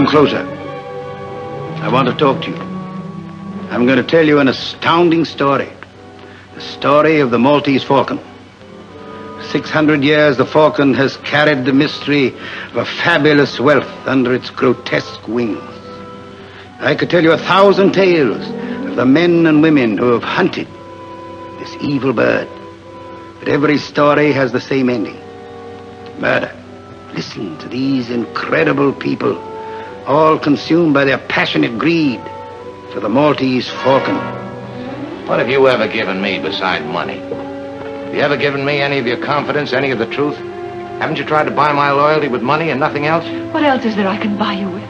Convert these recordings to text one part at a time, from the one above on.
Come closer. I want to talk to you. I'm going to tell you an astounding story. The story of the Maltese Falcon. 600 years, the Falcon has carried the mystery of a fabulous wealth under its grotesque wings. I could tell you 1,000 tales of the men and women who have hunted this evil bird. But every story has the same ending. Murder. Listen to these incredible people, all consumed by their passionate greed for the Maltese Falcon. What have you ever given me beside money? Have you ever given me any of your confidence, any of the truth? Haven't you tried to buy my loyalty with money and nothing else? What else is there I can buy you with?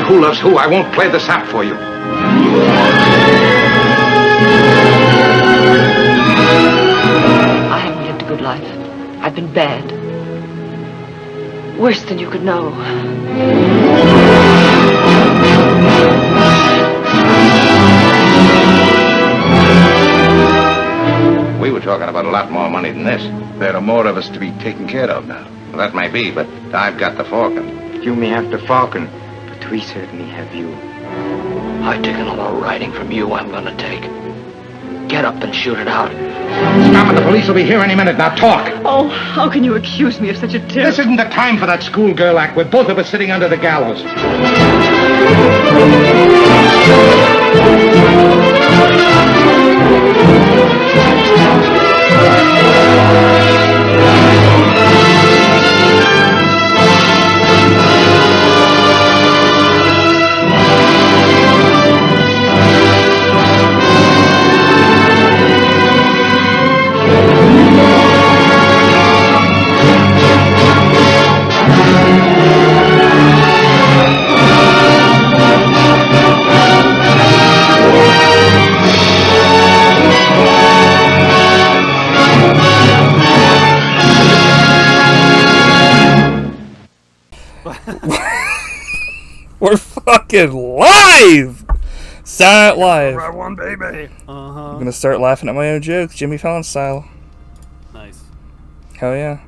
Who loves who? I won't play the sap for you. I haven't lived a good life. I've been bad. Worse than you could know. We were talking about a lot more money than this. There are more of us to be taken care of now. Well, that may be, but I've got the Falcon. You may have the Falcon, but we certainly have you. I've taken all the riding from you I'm gonna take. Get up and shoot it out. Stop it, the police will be here any minute. Now talk. Oh, how can you accuse me of such a terrible... This isn't the time for that schoolgirl act. We're both of us sitting under the gallows. We're fucking live! Silent live. Right one, baby. I'm gonna start laughing at my own jokes, Jimmy Fallon style. Nice. Hell yeah.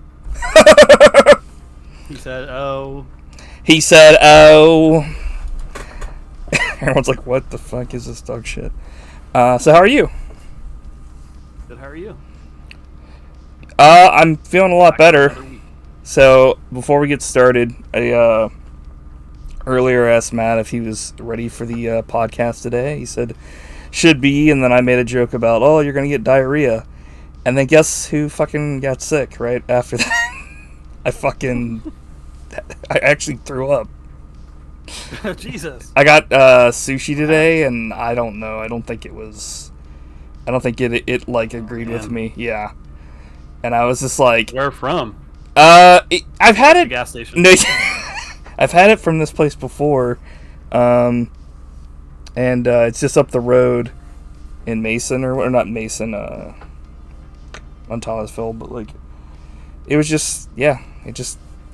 He said, oh. He said, oh. Everyone's like, what the fuck is this dog shit? So how are you? Good, how are you? I'm feeling a lot better. So, before we get started, I earlier asked Matt if he was ready for the podcast today. He said, should be, and then I made a joke about, oh, you're gonna get diarrhea. And then guess who fucking got sick right after that? I actually threw up. Jesus. I got sushi today, and I don't know. I don't think it like agreed with me. Yeah. And I was just like, where from? I've had it. Gas station. No, I've had it from this place before, and it's just up the road in Mason, or not Mason, on Thomasville, but like, it was just, yeah,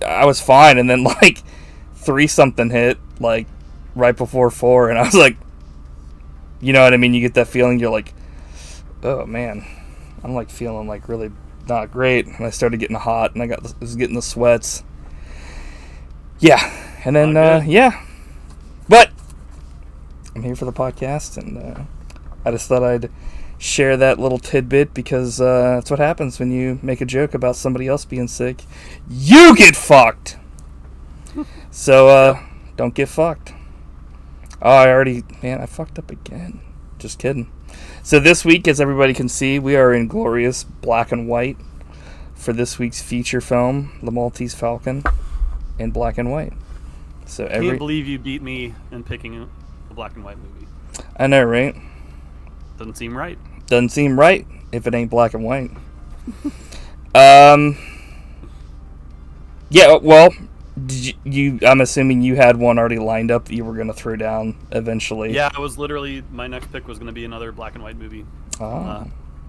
I was fine, and then like 3-something hit, like right before 4, and I was like, you know what I mean? You get that feeling, you're like, oh man, I'm like feeling like really not great, and I started getting hot, and I was getting the sweats. Yeah, and then yeah, but I'm here for the podcast, and I just thought I'd share that little tidbit because that's what happens when you make a joke about somebody else being sick. You get fucked. So don't get fucked. Oh, I fucked up again. Just kidding. So this week, as everybody can see, we are in glorious black and white for this week's feature film, The Maltese Falcon, in black and white. So I can't believe you beat me in picking a black and white movie. I know, right? Doesn't seem right. Doesn't seem right if it ain't black and white. Yeah, well, I'm assuming you had one already lined up that you were going to throw down eventually. Yeah, I was literally, my next pick was going to be another black and white movie. Oh.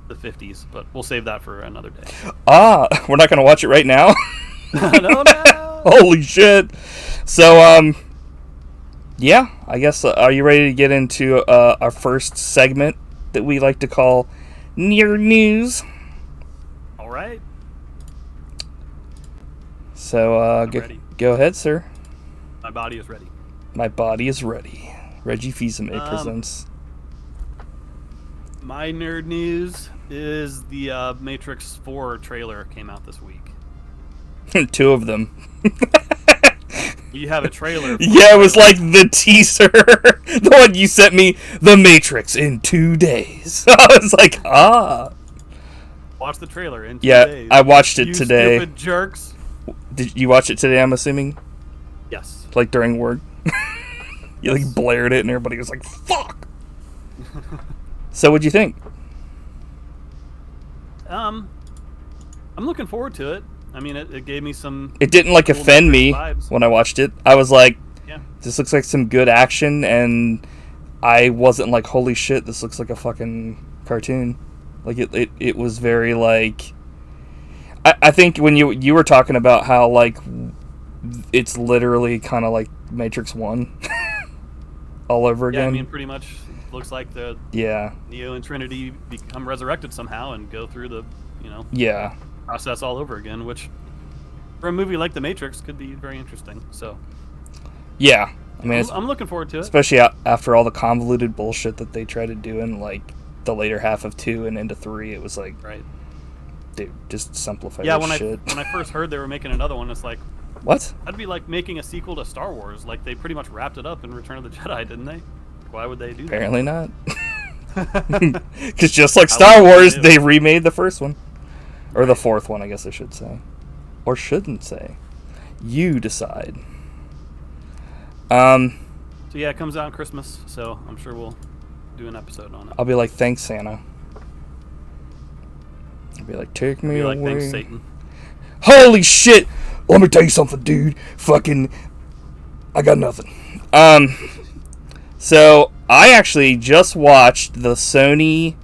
The 50s, but we'll save that for another day. We're not going to watch it right now? No. Holy shit. So, yeah, I guess, are you ready to get into our first segment that we like to call Near News? All right. So, go ahead, sir. My body is ready. My body is ready. Reggie Fils-Aimé presents. My nerd news is the Matrix 4 trailer came out this week. 2 of them. You have a trailer. Yeah, it was like the teaser. The one you sent me, The Matrix in 2 days. I was like, Watch the trailer in 2 days. I watched it today. Stupid jerks. Did you watch it today, I'm assuming? Yes. Like during work? You like blared it and everybody was like, fuck! So what'd you think? I'm looking forward to it. I mean, it gave me some... It didn't like cool offend me vibes. when I watched it. I was like, Yeah. this looks like some good action, and I wasn't like, holy shit, this looks like a fucking cartoon. Like, it was very like... I think when you were talking about how, like, it's literally kind of like Matrix 1 all over again. Yeah, I mean, pretty much looks like the Yeah. Neo and Trinity become resurrected somehow and go through the, Yeah. process all over again, which for a movie like The Matrix could be very interesting. So Yeah. I mean, I'm looking forward to it. especially after all the convoluted bullshit that they tried to do in, like, the later half of 2 and into 3. It was like, Right. dude, just simplify Yeah, this shit. when I first heard they were making another one, it's like, What? that'd be like making a sequel to Star Wars. Like, they pretty much wrapped it up in Return of the Jedi, didn't they? Why would they do that? Apparently not. Because just like Star Wars, they remade the first one. Or the fourth one, I guess I should say. Or shouldn't say. You decide. So yeah, it comes out on Christmas, so I'm sure we'll do an episode on it. I'll be like, thanks, Santa. I'll be like, take me Be like, away. thanks, Satan. Holy shit! Let me tell you something, dude. Fucking, I got nothing. So I actually just watched the Sony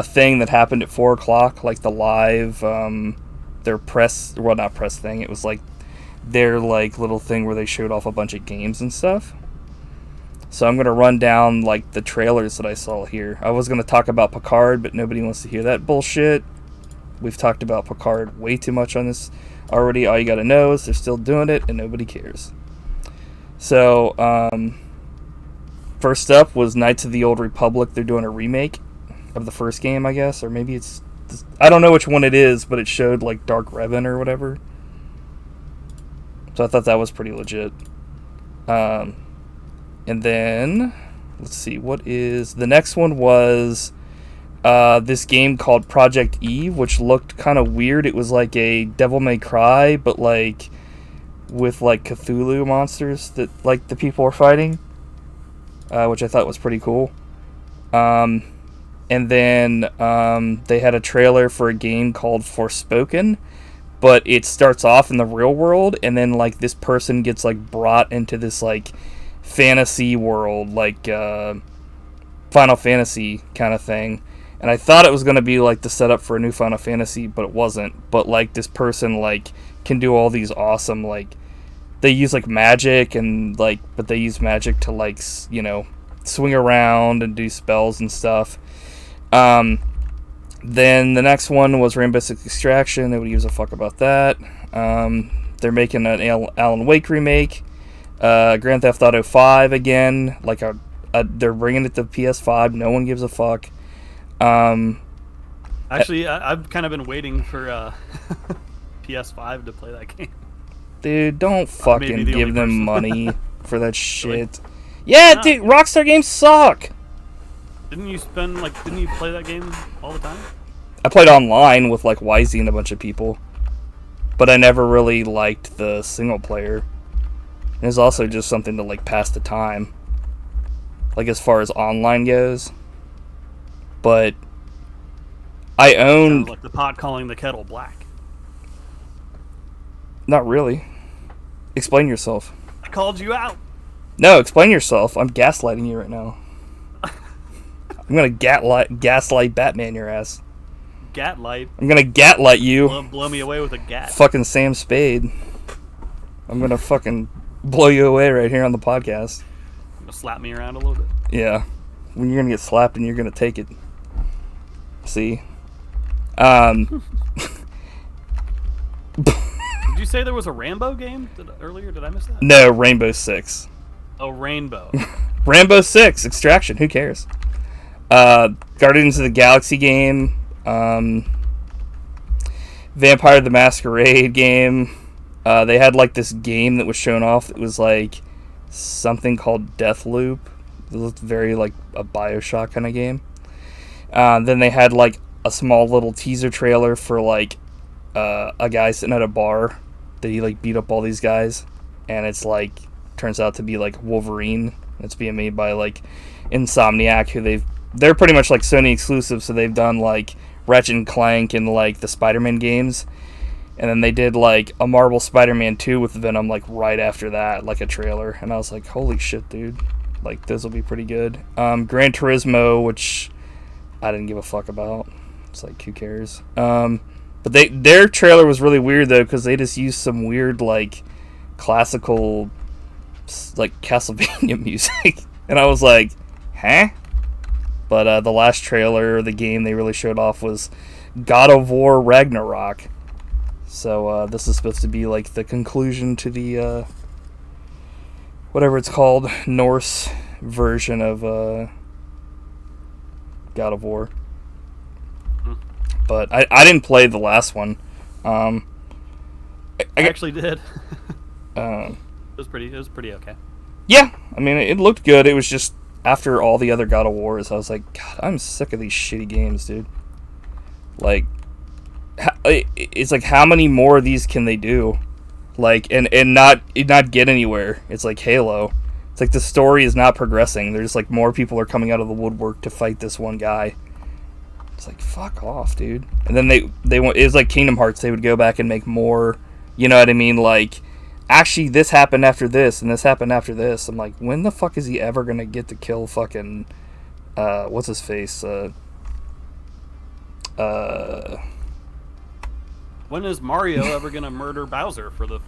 thing that happened at 4 o'clock, like the live, their press, well, not press thing. It was like their like little thing where they showed off a bunch of games and stuff. So I'm gonna run down like the trailers that I saw here. I was gonna talk about Picard, but nobody wants to hear that bullshit. We've talked about Picard way too much on this already. All you gotta know is they're still doing it and nobody cares. So, first up was Knights of the Old Republic. They're doing a remake of the first game, I guess. Or maybe it's... I don't know which one it is, but it showed, like, Dark Revan or whatever. So I thought that was pretty legit. And then... Let's see, what is... The next one was... this game called Project Eve, which looked kind of weird. It was like a Devil May Cry, but, like... with like Cthulhu monsters that like the people were fighting, which I thought was pretty cool. And then they had a trailer for a game called Forspoken, but it starts off in the real world, and then like this person gets like brought into this like fantasy world, like Final Fantasy kind of thing. And I thought it was going to be like the setup for a new Final Fantasy, but it wasn't. But like this person like can do all these awesome, like, they use like magic and like, but they use magic to like, swing around and do spells and stuff. Then the next one was Rainbow Six Extraction. Nobody gives a fuck about that. They're making an Alan Wake remake. Grand Theft Auto 5 again. Like they're bringing it to PS5. No one gives a fuck. Actually, I've kind of been waiting for PS5 to play that game. Dude, don't fucking give them money for that shit. Really? Yeah, Nah. dude, Rockstar games suck. Didn't you play that game all the time? I played online with like Wisey and a bunch of people, but I never really liked the single player. It was also just something to like pass the time, like as far as online goes. But I owned... Sounds like the pot calling the kettle black. Not really. Explain yourself. I called you out. No, explain yourself. I'm gaslighting you right now. I'm gonna gaslight Batman your ass. Gatlight. I'm gonna gatlight you. Blow me away with a gat. Fucking Sam Spade. I'm gonna fucking blow you away right here on the podcast. You gonna slap me around a little bit. Yeah. When you're gonna get slapped and you're gonna take it. See? Did you say there was a Rambo game earlier? Did I miss that? No, Rainbow Six. Oh, Rainbow. Rainbow Six, Extraction, who cares? Guardians of the Galaxy game, Vampire the Masquerade game. They had like this game that was shown off that was like something called Deathloop. It looked very like a BioShock kind of game. Then they had like a small little teaser trailer for like a guy sitting at a bar that he like beat up all these guys, and it's like turns out to be like Wolverine. It's being made by like Insomniac, who they're pretty much like Sony exclusive, so they've done like Ratchet and Clank and like the Spider-Man games, and then they did like a Marvel Spider-Man 2 with Venom like right after that, like a trailer, and I was like, holy shit, dude, like this will be pretty good. Gran Turismo, which I didn't give a fuck about. It's like, who cares? But their trailer was really weird though, because they just used some weird like classical like Castlevania music, and I was like, huh? But the last trailer, the game they really showed off was God of War Ragnarok. So this is supposed to be like the conclusion to the whatever it's called, Norse version of God of War. But I didn't play the last one. I actually did. It was pretty okay. Yeah, I mean it looked good. It was just after all the other God of Wars, I was like, God, I'm sick of these shitty games, dude. Like, it's like, how many more of these can they do? Like, and not get anywhere. It's like Halo. It's like the story is not progressing. There's like more people are coming out of the woodwork to fight this one guy. It's like, fuck off, dude. And then they want, it was like Kingdom Hearts. They would go back and make more. You know what I mean? Like, actually, this happened after this, and this happened after this. I'm like, when the fuck is he ever gonna get to kill fucking, what's his face? When is Mario ever gonna murder Bowser for the,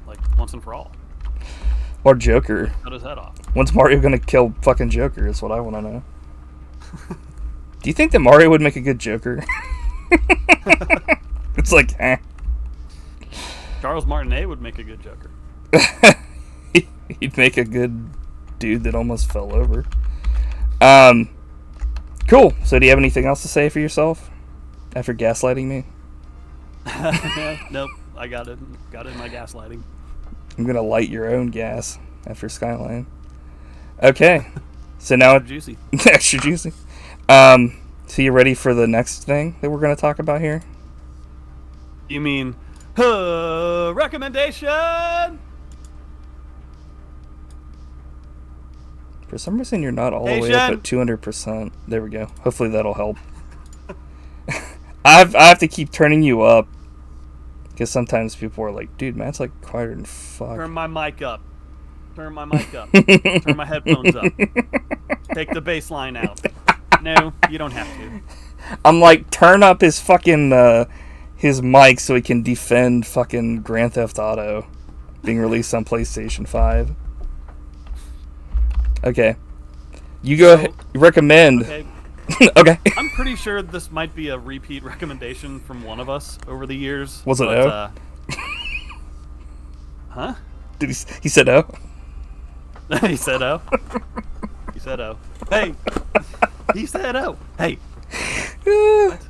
like, once and for all? Or Joker. Cut his head off. When's Mario gonna kill fucking Joker? Is what I want to know. Do you think that Mario would make a good Joker? It's like, eh. Charles Martinet would make a good Joker. He'd make a good dude that almost fell over. Cool. So do you have anything else to say for yourself after gaslighting me? Nope. I got it. Got it in my gaslighting. I'm gonna light your own gas after Skyline. Okay. So now Extra juicy. Extra juicy. So you ready for the next thing that we're gonna talk about here? You mean recommendation? For some reason, you're not all the way up at 200%. There we go. Hopefully that'll help. I have to keep turning you up because sometimes people are like, "Dude, Matt's like quieter than fuck." Turn my mic up. Turn my mic up. Turn my headphones up. Take the bass line out. No, you don't have to. I'm like, turn up his fucking his mic so he can defend fucking Grand Theft Auto being released on PlayStation 5. Okay. You go ahead. Recommend. Okay. Okay. I'm pretty sure this might be a repeat recommendation from one of us over the years. Was it O? Huh? Did he said O? He said O. He said O. Hey. He said O. Hey. What?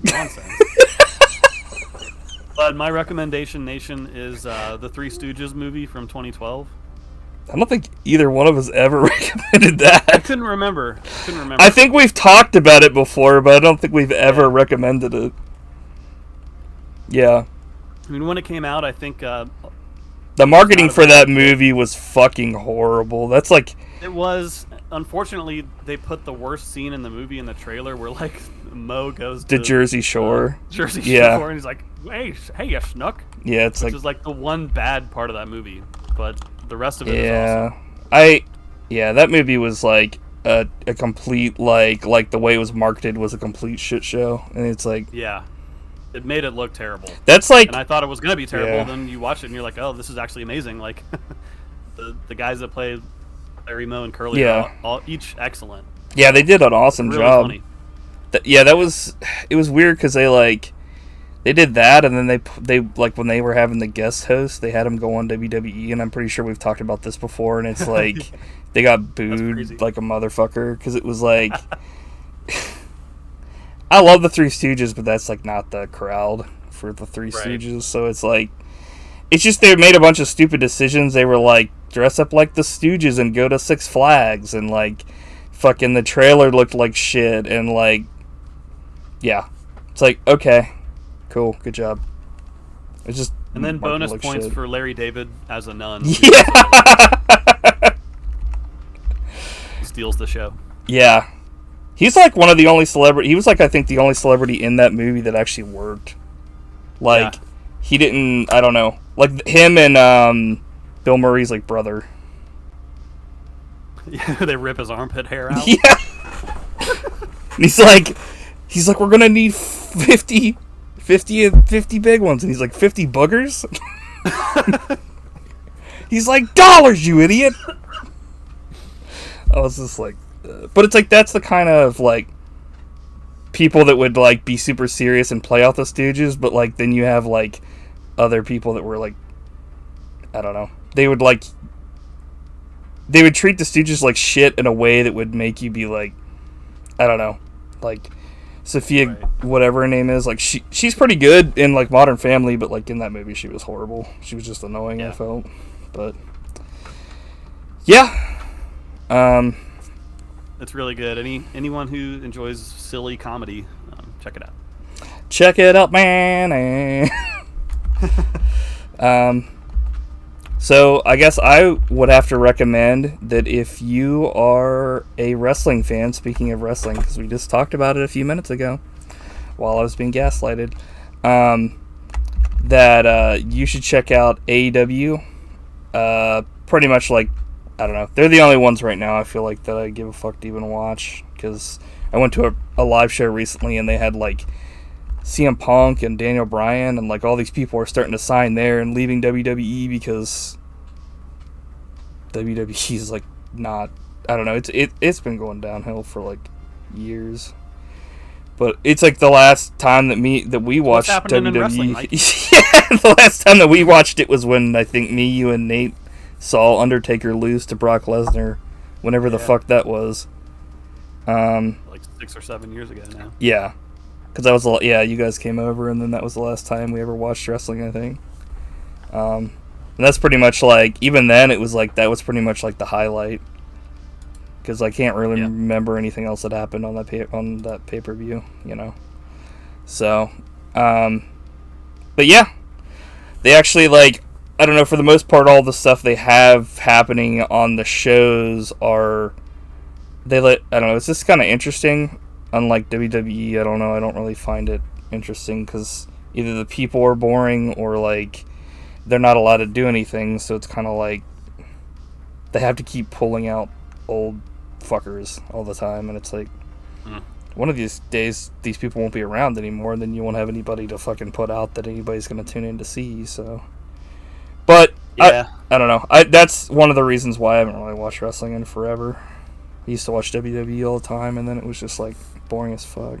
Nonsense. But my recommendation, Nation, is the Three Stooges movie from 2012. I don't think either one of us ever recommended that. I couldn't remember. I think we've talked about it before, but I don't think we've ever recommended it. Yeah. I mean, when it came out, I think... the marketing for that movie was fucking horrible. That's like... It was... Unfortunately, they put the worst scene in the movie in the trailer where, like, Mo goes to... Jersey Shore. Jersey Yeah. Shore, and he's like, hey, you snook. Yeah, it's which like is like the one bad part of that movie, but the rest of it is yeah, awesome. that movie was like a complete like the way it was marketed was a complete shit show, and it's like Yeah, it made it look terrible. that's like And I thought it was gonna be terrible. Yeah. Then you watch it and you're like, oh, this is actually amazing. Like the guys that played Larry Moe and Curly, Yeah. are all each excellent. yeah, they did an awesome Really job. funny. That was it was weird because they did that, and then they like when they were having the guest host, they had him go on WWE, and I'm pretty sure we've talked about this before, and it's like they got crazy. booed like a motherfucker because it was like I love the Three Stooges, but that's like not the crowd for the Three Right. Stooges, so it's like it's just they made a bunch of stupid decisions. They were like dress up like the Stooges and go to Six Flags, and like fucking the trailer looked like shit, and like yeah, it's like okay. Cool, good job. It's just And then marketed bonus like points shit. for Larry David as a nun. Yeah, Steals the show. yeah. He's like one of the only celebrity. He was like I think the only celebrity in that movie that actually worked. Like Yeah. he didn't. I don't know. Like him and Bill Murray's like brother. Yeah, they rip his armpit hair out. Yeah. And he's like we're gonna need 50 big ones, and he's like 50 boogers. He's like dollars, you idiot. I was just like, but it's like that's the kind of like people that would like be super serious and play out the Stooges, but like then you have like other people that were like, I don't know, they would treat the Stooges like shit in a way that would make you be like, I don't know, like Sophia, Right. whatever her name is, like she's pretty good in like Modern Family, but like in that movie she was horrible. She was just annoying. Yeah. I felt, but yeah, It's really good. Anyone who enjoys silly comedy, check it out. check it out, man. So I guess I would have to recommend that if you are a wrestling fan, speaking of wrestling, because we just talked about it a few minutes ago while I was being gaslighted, that you should check out AEW. Pretty much like, I don't know, they're the only ones right now I feel like that I give a fuck to even watch, because I went to a live show recently and they had like CM Punk and Daniel Bryan, and like all these people are starting to sign there and leaving WWE because WWE is like not, I don't know, it's been going downhill for like years. But it's like the last time that we watched happening in WWE. wrestling, Mike? Yeah, the last time that we watched it was when I think me, you, and Nate saw Undertaker lose to Brock Lesnar, whenever the fuck that was. Like 6 or 7 years ago now. Yeah. Because that was you guys came over, and then that was the last time we ever watched wrestling, I think. And that's pretty much like, even then, it was like that was pretty much like the highlight. Because I can't really remember anything else that happened on that pay-per-view, you know. So, but yeah, they actually like, I don't know, for the most part, all the stuff they have happening on the shows I don't know, it's just kind of interesting. Unlike WWE, I don't know, I don't really find it interesting because either the people are boring or like they're not allowed to do anything, so it's kind of like they have to keep pulling out old fuckers all the time, and it's like one of these days these people won't be around anymore, and then you won't have anybody to fucking put out that anybody's going to tune in to see. So, but Yeah. I don't know, that's one of the reasons why I haven't really watched wrestling in forever. I used to watch WWE all the time, and then it was just like boring as fuck.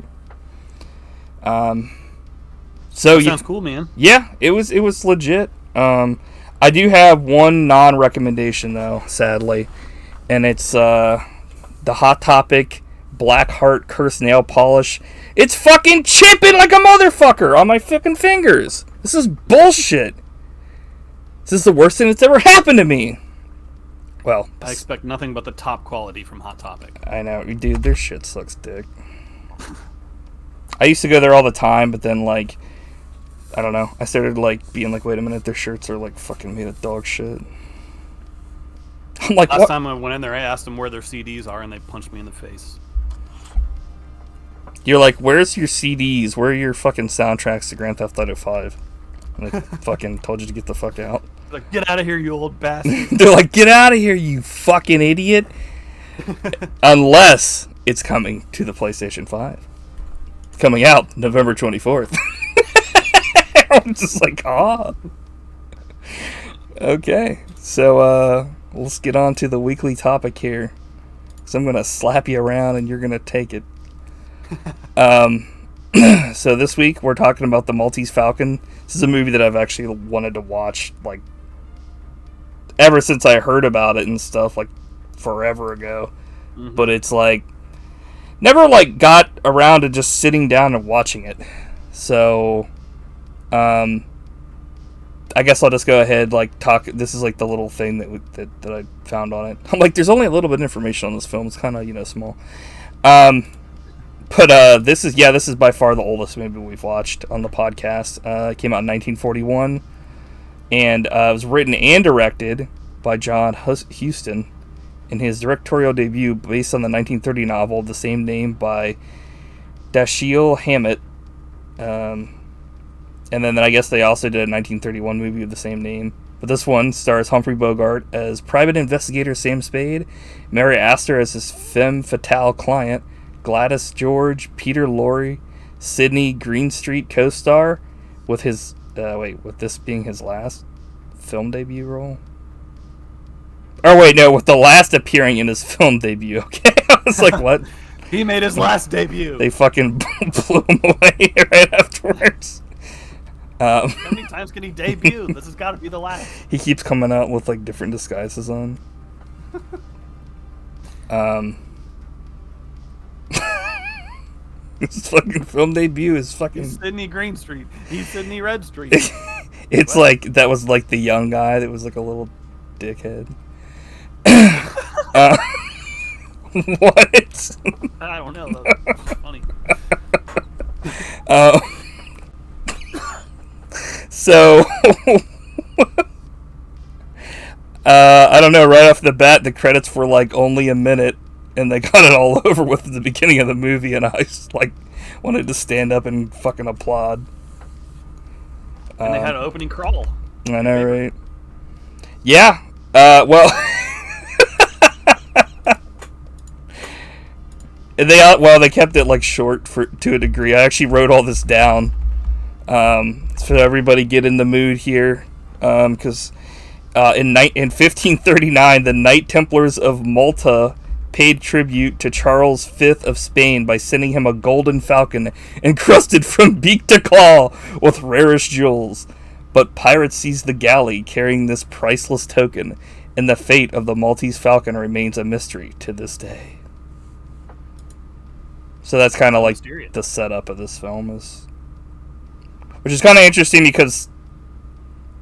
So That sounds cool, man. yeah, it was legit. I do have one non-recommendation though, sadly, and it's the Hot Topic Black Heart Curse Nail Polish. It's fucking chipping like a motherfucker on my fucking fingers. This is bullshit. This is the worst thing that's ever happened to me. Well, I expect nothing but the top quality from Hot Topic. I know, dude, their shit sucks dick. I used to go there all the time, but then, like, I don't know, I started, like, being like, wait a minute, their shirts are, like, fucking made of dog shit. I'm like, Last what? time I went in there, I asked them where their CDs are, and they punched me in the face. You're like, where's your CDs? Where are your fucking soundtracks to Grand Theft Auto 5? Like, fucking told you to get the fuck out. Like, get out of here, you old bastard. They're like, get out of here, you fucking idiot. Unless it's coming to the PlayStation 5. It's coming out November 24th. I'm just like, Okay. So, let's get on to the weekly topic here. So I'm going to slap you around and you're going to take it. So this week we're talking about the Maltese Falcon. This is a movie that I've actually wanted to watch, like, ever since I heard about it and stuff, like, forever ago. Mm-hmm. But it's, like, never, like, got around to just sitting down and watching it. So, I guess I'll just go ahead, like, talk. This is, like, the little thing that I found on it. I'm like, there's only a little bit of information on this film. It's kind of, small. But this is by far the oldest movie we've watched on the podcast. It came out in 1941, and it was written and directed by John Huston in his directorial debut based on the 1930 novel of the same name by Dashiell Hammett. And then I guess they also did a 1931 movie of the same name. But this one stars Humphrey Bogart as private investigator Sam Spade, Mary Astor as his femme fatale client, Gladys George, Peter Lorre, Sydney Greenstreet co-star, with his with this being his last film debut role. Oh wait, no, with the last appearing in his film debut. Okay, I was like, what? He made his last debut. They fucking blew him away right afterwards. How many times can he debut? This has got to be the last. He keeps coming out with like different disguises on. His fucking film debut is fucking... He's Sydney Greenstreet. He's Sydney Red Street. It's what? Like, that was like the young guy that was like a little dickhead. What? I don't know. That's funny. So, I don't know, right off the bat, the credits were like only a minute. And they got it all over with at the beginning of the movie, and I just, like, wanted to stand up and fucking applaud. And they had an opening crawl. I know, right? Yeah. Well, they kept it like short to a degree. I actually wrote all this down, so everybody get in the mood here, because in 1539, the Knight Templars of Malta paid tribute to Charles V of Spain by sending him a golden falcon encrusted from beak to claw with rarest jewels. But pirates seized the galley carrying this priceless token, and the fate of the Maltese Falcon remains a mystery to this day. So that's kind of like the setup of this film, which is kind of interesting because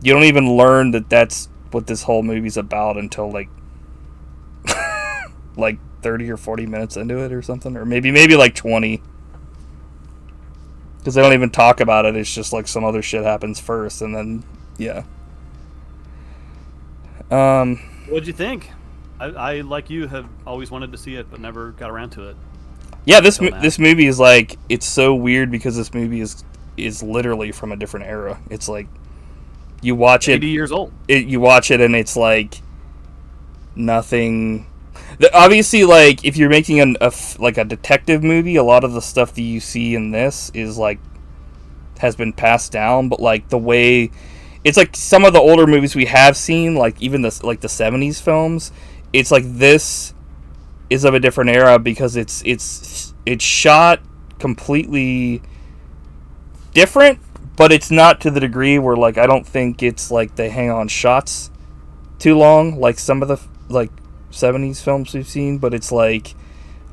you don't even learn that that's what this whole movie's about until like 30 or 40 minutes into it or something, or maybe like 20, because they don't even talk about it. It's just like some other shit happens first, and then What'd you think? I like you have always wanted to see it but never got around to it. Yeah, this movie is like, it's so weird because this movie is literally from a different era. It's like you watch 80 years old. You watch it and it's like nothing. Obviously, like, if you're making a detective movie, a lot of the stuff that you see in this is, like, has been passed down, but, like, the way... It's like some of the older movies we have seen, like, even the 70s films, it's like this is of a different era because it's shot completely different, but it's not to the degree where, like, I don't think it's, like, they hang on shots too long, like some of the, like, 70s films we've seen, but it's like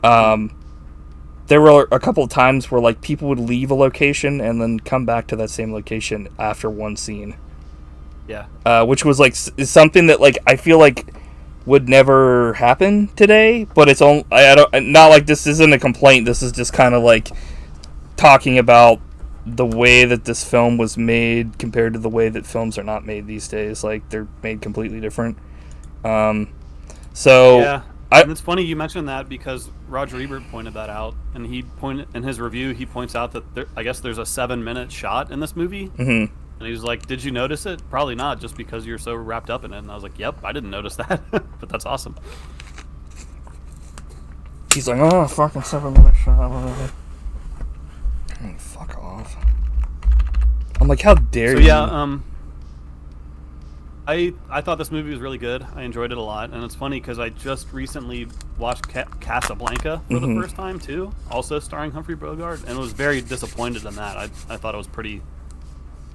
there were a couple of times where like people would leave a location and then come back to that same location after one scene. Yeah. Which was like is something that like I feel like would never happen today, but it's only not like this isn't a complaint. This is just kind of like talking about the way that this film was made compared to the way that films are not made these days. Like they're made completely different. So yeah, and it's funny you mentioned that because Roger Ebert pointed that out, and he pointed in his review. He points out that I guess there's a 7-minute shot in this movie, And he was like, "Did you notice it? Probably not, just because you're so wrapped up in it." And I was like, "Yep, I didn't notice that." But that's awesome. He's like, "Oh, fucking 7-minute shot." Oh, fuck off. I'm like, how dare So you? yeah, I thought this movie was really good. I enjoyed it a lot, and it's funny because I just recently watched Casablanca for the first time too, also starring Humphrey Bogart, and was very disappointed in that. I thought it was pretty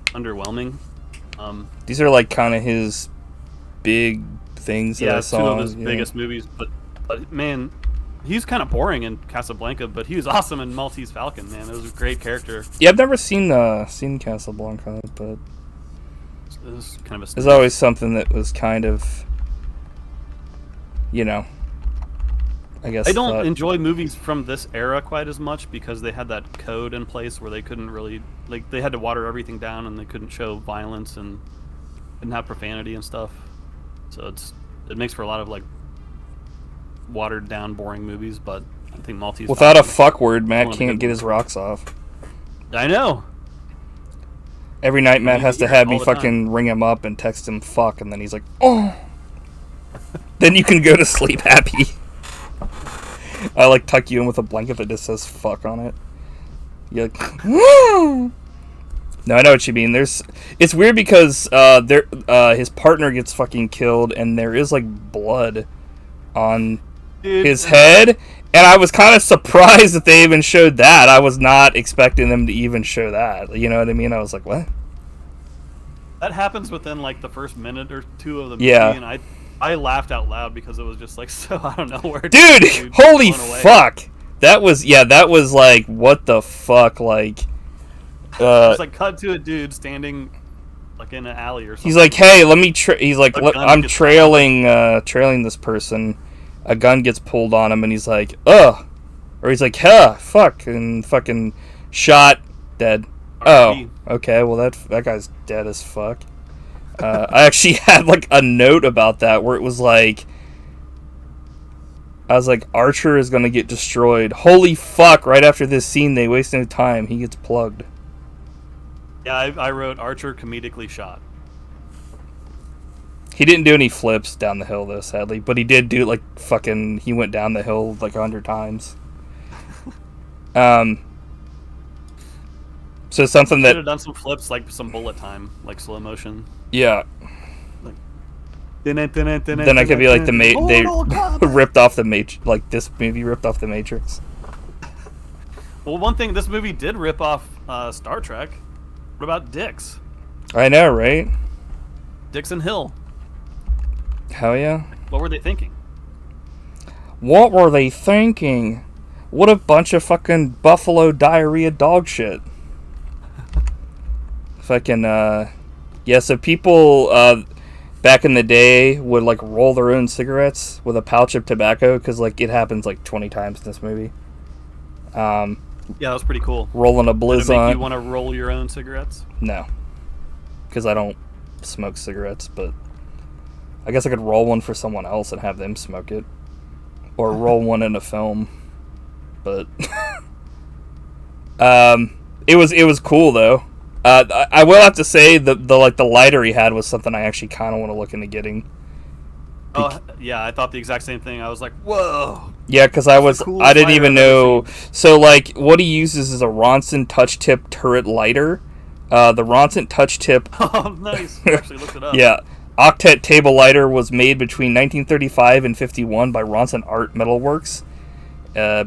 underwhelming. These are like kind of his big things that I saw. Two of his biggest movies, but man, he's kind of boring in Casablanca, but he was awesome in Maltese Falcon. Man, it was a great character. Yeah, I've never seen Casablanca, but It was kind of a. there's always something that was kind of, I guess. I don't enjoy movies from this era quite as much because they had that code in place where they couldn't really, like, they had to water everything down and they couldn't show violence and didn't have profanity and stuff. So it makes for a lot of like watered down, boring movies. But I think Maltese. Without a fuck word, Matt can't get his rocks off. I know. Every night, Matt has to have me all the time. fucking ring him up and text him fuck, and then he's like, oh. Then you can go to sleep happy. I like tuck you in with a blanket that just says fuck on it. You're like, no, I know what you mean. It's weird because his partner gets fucking killed, and there is like blood on his head, and I was kind of surprised that they even showed that. I was not expecting them to even show that. You know what I mean? I was like, what? That happens within like the first minute or two of the movie, Yeah. and I laughed out loud because it was just like so out of nowhere. Dude, holy fuck! That was like, what the fuck, like. It's like cut to a dude standing like in an alley or something. He's like, hey, let me. He's like, I'm trailing this person. A gun gets pulled on him, and he's like, ugh, or he's like, huh, fuck, and fucking shot, dead. Oh, okay, well that guy's dead as fuck. I actually had like a note about that where it was like, I was like, Archer is gonna get destroyed. Holy fuck! Right after this scene, they waste no time. He gets plugged. Yeah, I wrote Archer comedically shot. He didn't do any flips down the hill though, sadly, but he did do like fucking. He went down the hill like 100 times. So something that Should have done some flips, like some bullet time, like slow motion. Yeah. Then I could be like they ripped off the like this movie ripped off the Matrix. Well, one thing, this movie did rip off Star Trek. What about Dix? I know, right? Dix and Hill. Hell yeah. What were they thinking? What were they thinking? What a bunch of fucking buffalo diarrhea dog shit. Fucking, yeah, so people, back in the day would, like, roll their own cigarettes with a pouch of tobacco, because, like, it happens, like, 20 times in this movie. Yeah, that was pretty cool. Rolling a Did blizz it make on. you want to roll your own cigarettes? No. Because I don't smoke cigarettes, but I guess I could roll one for someone else and have them smoke it. Or roll one in a film. But it was cool though. I will have to say the lighter he had was something I actually kind of want to look into getting. Oh yeah, I thought the exact same thing. I was like, whoa. Yeah, because I didn't even know. So like what he uses is a Ronson touch tip turret lighter. The Ronson touch tip. Oh, nice. I actually looked it up. Yeah. Octet table lighter was made between 1935 and 51 by Ronson Art Metalworks,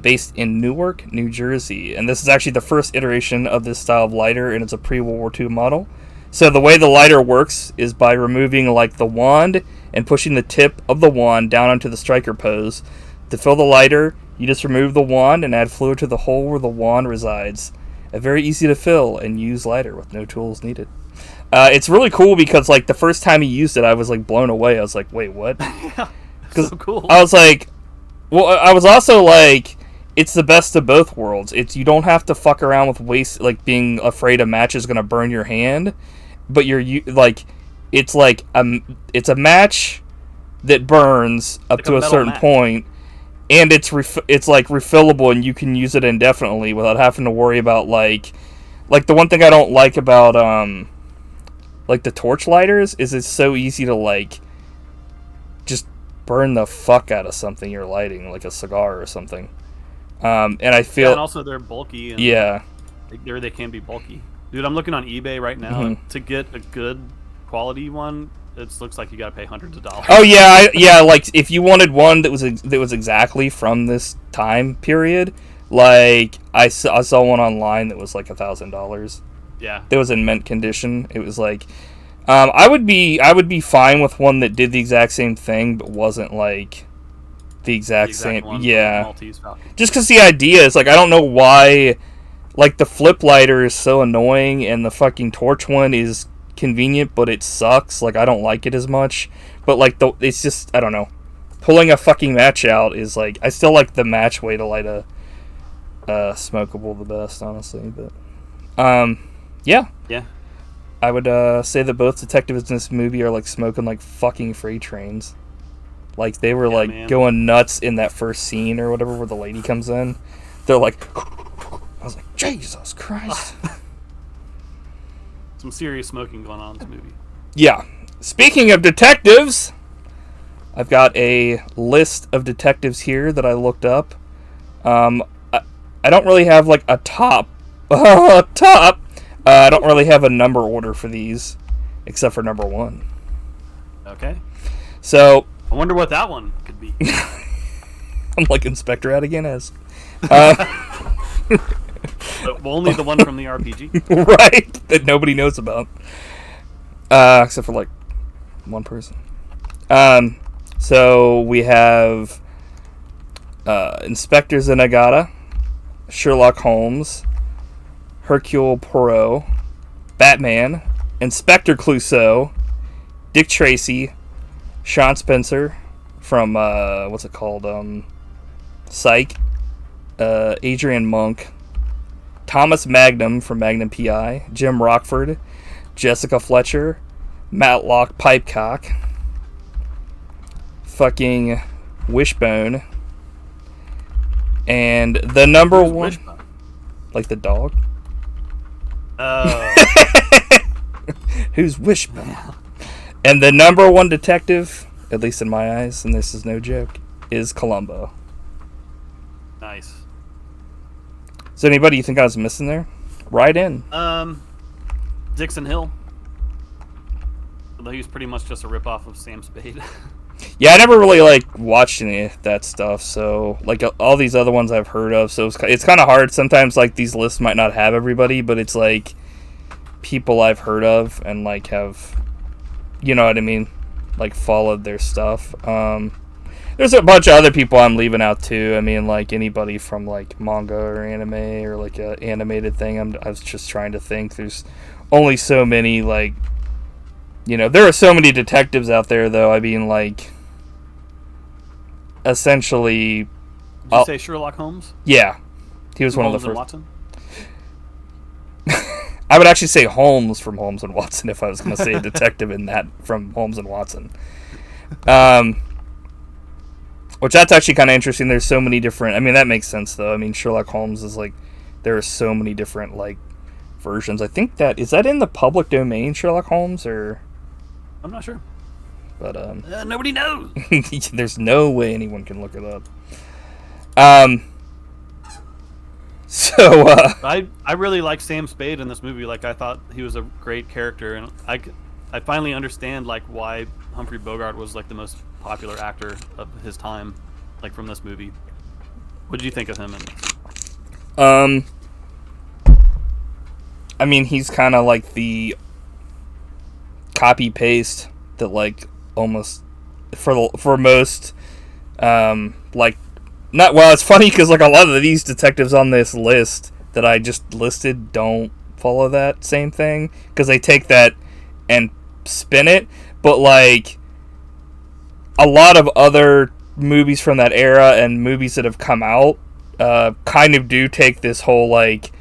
based in Newark, New Jersey. And this is actually the first iteration of this style of lighter, and it's a pre-World War II model. So the way the lighter works is by removing like the wand and pushing the tip of the wand down onto the striker pose. To fill the lighter, you just remove the wand and add fluid to the hole where the wand resides. A very easy to fill and use lighter with no tools needed. It's really cool because like the first time he used it, I was like blown away. I was like, wait, what? Yeah, so cool. I was like, well, I was also like, it's the best of both worlds. It's you don't have to fuck around with being afraid a match is gonna burn your hand, but it's a match that burns up like to a certain point, and it's like refillable, and you can use it indefinitely without having to worry about like the one thing I don't like about like the torch lighters, is it's so easy to like just burn the fuck out of something you're lighting, like a cigar or something. And I feel, and also they're bulky. And yeah, they can be bulky. Dude, I'm looking on eBay right now Mm-hmm. to get a good quality one. It looks like you got to pay hundreds of dollars. oh yeah, yeah. Like if you wanted one that was exactly from this time period, like I saw one online that was like $1,000. Yeah. That was in mint condition. It was like, I would be fine with one that did the exact same thing, but wasn't like the exact same. one from Yeah. Maltese Falcon. Just because the idea is like, I don't know why, like the flip lighter is so annoying and the fucking torch one is convenient, but it sucks. Like I don't like it as much. But like it's just, I don't know. Pulling a fucking match out is like, I still like the match way to light a smokable the best, honestly. But yeah. Yeah. I would say that both detectives in this movie are like smoking like fucking freight trains. Like they were like man. going nuts in that first scene or whatever where the lady comes in. They're like, I was like, Jesus Christ. Some serious smoking going on in this movie. Yeah. Speaking of detectives, I've got a list of detectives here that I looked up. I don't really have like a top. I don't really have a number order for these, except for number 1. Okay. So I wonder what that one could be. I'm like Inspector Adiganes. But only the one from the RPG. Right, that nobody knows about, except for like one person. So we have Inspector Zenigata, Sherlock Holmes, Hercule Poirot, Batman, Inspector Clouseau, Dick Tracy, Sean Spencer from what's it called? Psych, Adrian Monk, Thomas Magnum from Magnum PI, Jim Rockford, Jessica Fletcher, Matlock Pipecock, fucking Wishbone, and the number one, Wishbone? like the dog. Oh. Who's Wishbone? And the number one detective, at least in my eyes, and this is no joke, is Columbo. Nice. Is there anybody you think I was missing there? Right in. Dixon Hill. Although he was pretty much just a ripoff of Sam Spade. Yeah, I never really like watched any of that stuff, so like all these other ones I've heard of, so it's kind of hard. Sometimes like these lists might not have everybody, but it's like people I've heard of and like have, you know what I mean, like followed their stuff. There's a bunch of other people I'm leaving out too. I mean, like anybody from like manga or anime or like a animated thing. I was just trying to think. There's only so many, like, you know, there are so many detectives out there though. I mean, like, essentially. Did you say Sherlock Holmes? Yeah, he was one Holmes of the and first. Watson? I would actually say Holmes from Holmes and Watson if I was going to say a detective in that from Holmes and Watson. Which that's actually kind of interesting. There's so many different. I mean, that makes sense though. I mean, Sherlock Holmes is like, there are so many different like versions. I think that is that in the public domain, Sherlock Holmes, or I'm not sure. but Nobody knows. there's no way anyone can look it up. So I really like Sam Spade in this movie. Like, I thought he was a great character, and I finally understand like why Humphrey Bogart was like the most popular actor of his time, like from this movie. What did you think of him? I mean, he's kind of like the copy paste that like almost for most like not well. It's funny because like a lot of these detectives on this list that I just listed don't follow that same thing because they take that and spin it, but like a lot of other movies from that era and movies that have come out kind of do take this whole like,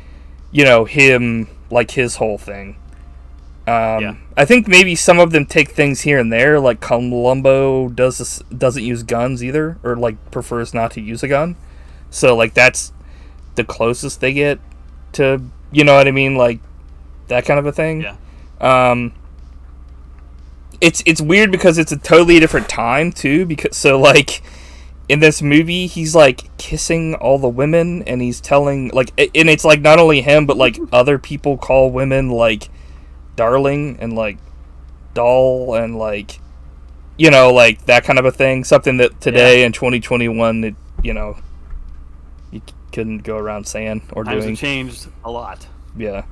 you know, him, like his whole thing. Yeah. I think maybe some of them take things here and there, like Columbo doesn't use guns either, or like prefers not to use a gun. So like that's the closest they get to, you know what I mean, like that kind of a thing. Yeah. it's weird because it's a totally different time too. Because so like in this movie, he's like kissing all the women, and he's telling like, and it's like not only him, but like other people call women like darling and like doll and like, you know, like that kind of a thing. Something that today in 2021, that, you know, you couldn't go around saying or Times doing. have changed a lot. Yeah.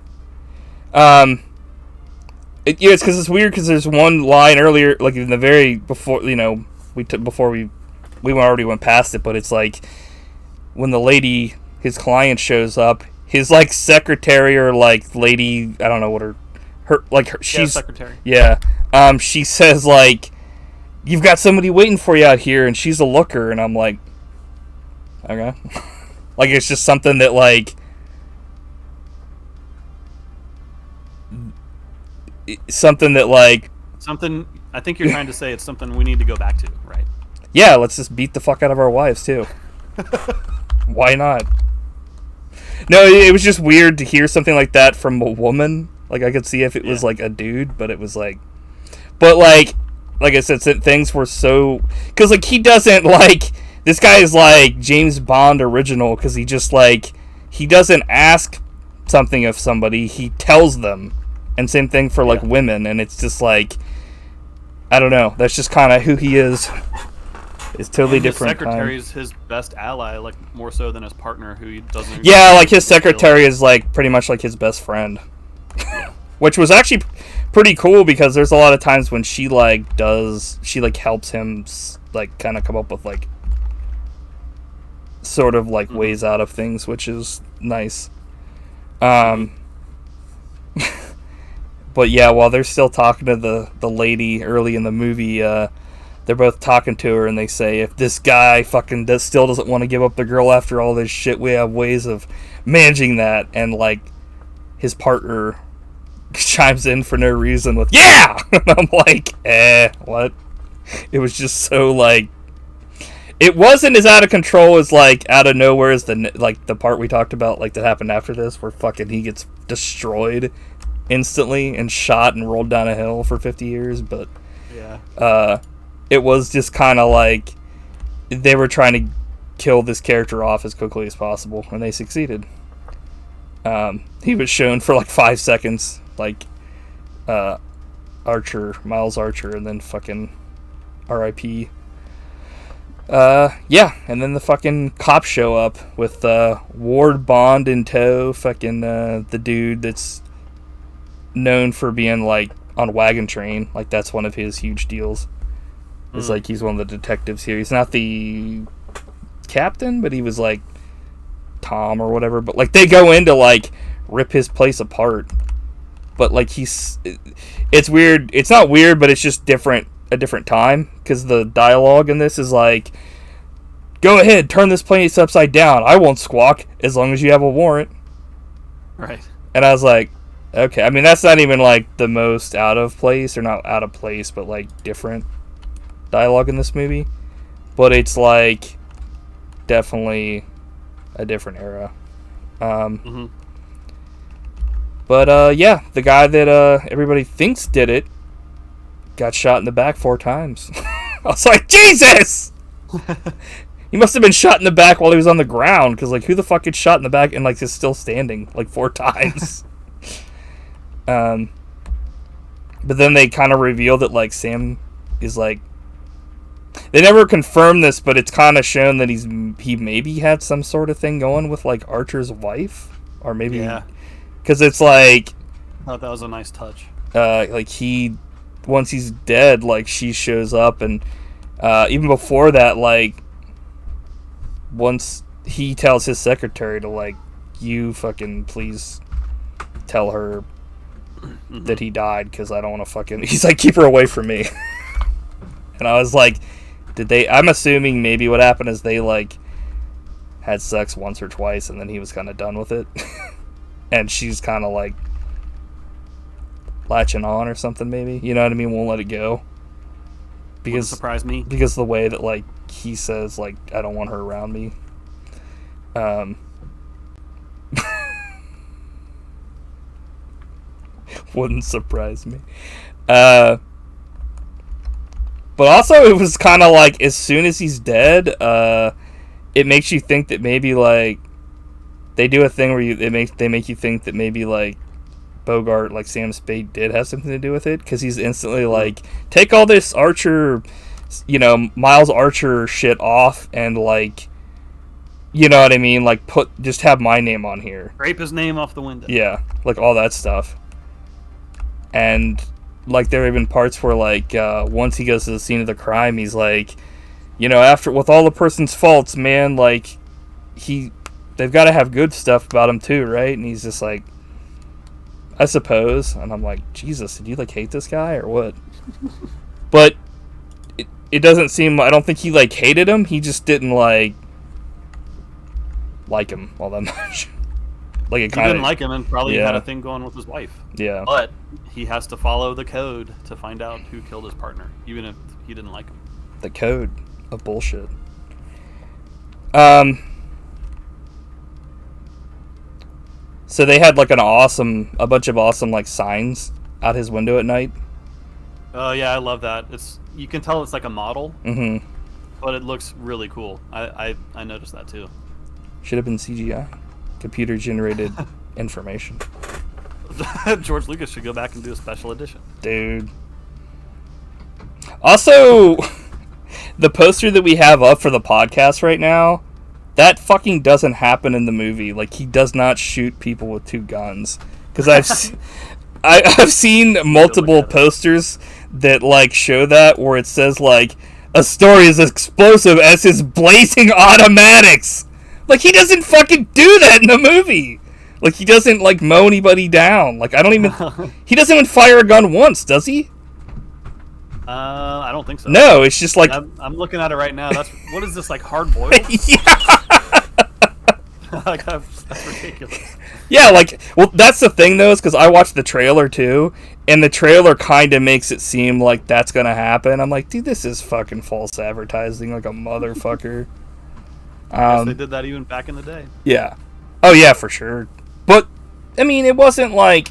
It's because it's weird because there's one line earlier, like in the very before, you know, before we already went past it, but it's like when the lady, his client, shows up, his like secretary or like lady, I don't know what she's secretary. Yeah. She says like, "You've got somebody waiting for you out here," and she's a looker, and I'm like, okay, like it's just something that like. Something that like Something, I think you're trying to say it's something we need to go back to, right? Yeah, let's just beat the fuck out of our wives too. Why not? No, it was just weird to hear something like that from a woman. Like I could see if it was like a dude, but it was like, but like I said, things were so, because like he doesn't like, this guy is like James Bond original, because he just like, he doesn't ask something of somebody, he tells them. And same thing for like women, and it's just like, I don't know. That's just kind of who he is. It's totally and different. His secretary is his best ally, like more so than his partner, who he doesn't. Yeah, like his secretary is like pretty much like his best friend, which was actually pretty cool because there's a lot of times when she like helps him like kind of come up with like sort of like ways out of things, which is nice. But yeah, while they're still talking to the lady early in the movie, they're both talking to her, and they say, if this guy fucking still doesn't want to give up the girl after all this shit, we have ways of managing that. And like his partner chimes in for no reason with, yeah! And I'm like, what? It was just so like, it wasn't as out of control as like out of nowhere as the part we talked about, like that happened after this, where fucking he gets destroyed instantly and shot and rolled down a hill for 50 years. But it was just kind of like they were trying to kill this character off as quickly as possible, and they succeeded. He was shown for like 5 seconds, like Miles Archer, and then fucking R.I.P. And then the fucking cops show up with Ward Bond in tow, fucking the dude that's known for being like on Wagon Train, like that's one of his huge deals. It's like he's one of the detectives here. He's not the captain, but he was like Tom or whatever. But like they go in to like rip his place apart. But like it's weird. It's not weird, but it's just a different time, because the dialogue in this is like, go ahead, turn this place upside down. I won't squawk as long as you have a warrant. Right. And I was like, okay. I mean, that's not even like the most out of place, or not out of place, but like different dialogue in this movie. But it's like definitely a different era. But yeah, the guy that everybody thinks did it got shot in the back 4 times. I was like, Jesus! He must have been shot in the back while he was on the ground, because like, who the fuck gets shot in the back and like is still standing like 4 times? But then they kind of reveal that like Sam is like, they never confirmed this, but it's kind of shown that he maybe had some sort of thing going with like Archer's wife, or maybe because it's like, I thought that was a nice touch. Like once he's dead, like she shows up, and even before that, like once he tells his secretary to like, you fucking please tell her that he died, because I don't want to fucking, he's like, keep her away from me. And I was like, I'm assuming maybe what happened is they like had sex once or twice, and then he was kind of done with it. And she's kind of like latching on or something, maybe, you know what I mean, won't let it go, because wouldn't surprise me, because the way that like he says like, I don't want her around me. Wouldn't surprise me. But also, it was kind of like, as soon as he's dead, it makes you think that maybe, like, they do a thing where they make you think that maybe, like, Bogart, like Sam Spade, did have something to do with it, because he's instantly like, take all this Archer, Miles Archer shit off, and, like, you know what I mean, like, just have my name on here. Scrape his name off the window. Yeah, like, all that stuff. And, like, there have been parts where, like, once he goes to the scene of the crime, he's like, after, with all the person's faults, man, like, they've got to have good stuff about him too, right? And he's just like, I suppose. And I'm like, Jesus, did you, like, hate this guy or what? But it doesn't seem, I don't think he, like, hated him. He just didn't, like him all that much. Like, it he didn't like him and probably yeah. had a thing going with his wife. Yeah. But he has to follow the code to find out who killed his partner, even if he didn't like him. The code of bullshit. So they had, like, a bunch of awesome, like, signs out his window at night. Oh, yeah, I love that. You can tell it's like a model, but it looks really cool. I noticed that too. Should have been CGI. Computer-generated information. George Lucas should go back and do a special edition. Dude. Also, the poster that we have up for the podcast right now, that fucking doesn't happen in the movie. Like, he does not shoot people with two guns. Because I've seen multiple posters that, like, show that, where it says, like, a story as explosive as his blazing automatics. Like, he doesn't fucking do that in the movie. Like, he doesn't, like, mow anybody down. Like, he doesn't even fire a gun once, does he? I don't think so. No, it's just like... I'm looking at it right now. What is this, like, hard-boiled? Like, that's ridiculous. Yeah, like, well, that's the thing, though, is because I watched the trailer, too, and the trailer kind of makes it seem like that's gonna happen. I'm like, dude, this is fucking false advertising like a motherfucker. I guess they did that even back in the day. Yeah. Oh, yeah, for sure. But, I mean, it wasn't like...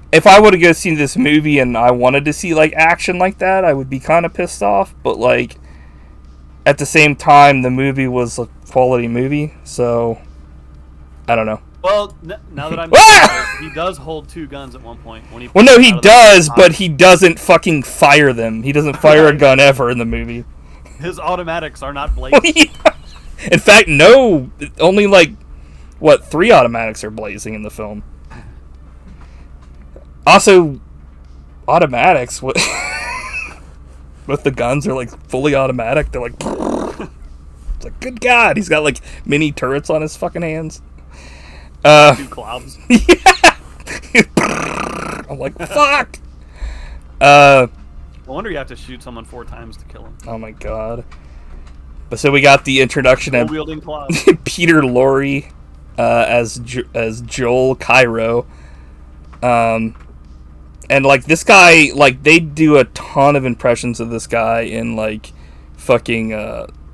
If I would have go see this movie and I wanted to see, like, action like that, I would be kind of pissed off. But, like, at the same time, the movie was a quality movie, so... I don't know. Well, now that I'm... he does hold two guns at one point. When he well, no, he does, but he doesn't fucking fire them. He doesn't fire a gun ever in the movie. His automatics are not blazing. Yeah. In fact, no, only, like, 3 automatics are blazing in the film. Also, automatics, with the guns are, like, fully automatic. They're like, it's like, good God, he's got, like, mini turrets on his fucking hands. 2 clouds. Yeah. I'm like, fuck. No wonder you have to shoot someone 4 times to kill him. Oh my God. But so we got the introduction of Peter Lorre as Joel Cairo. And, like, this guy, like, they do a ton of impressions of this guy in, like, fucking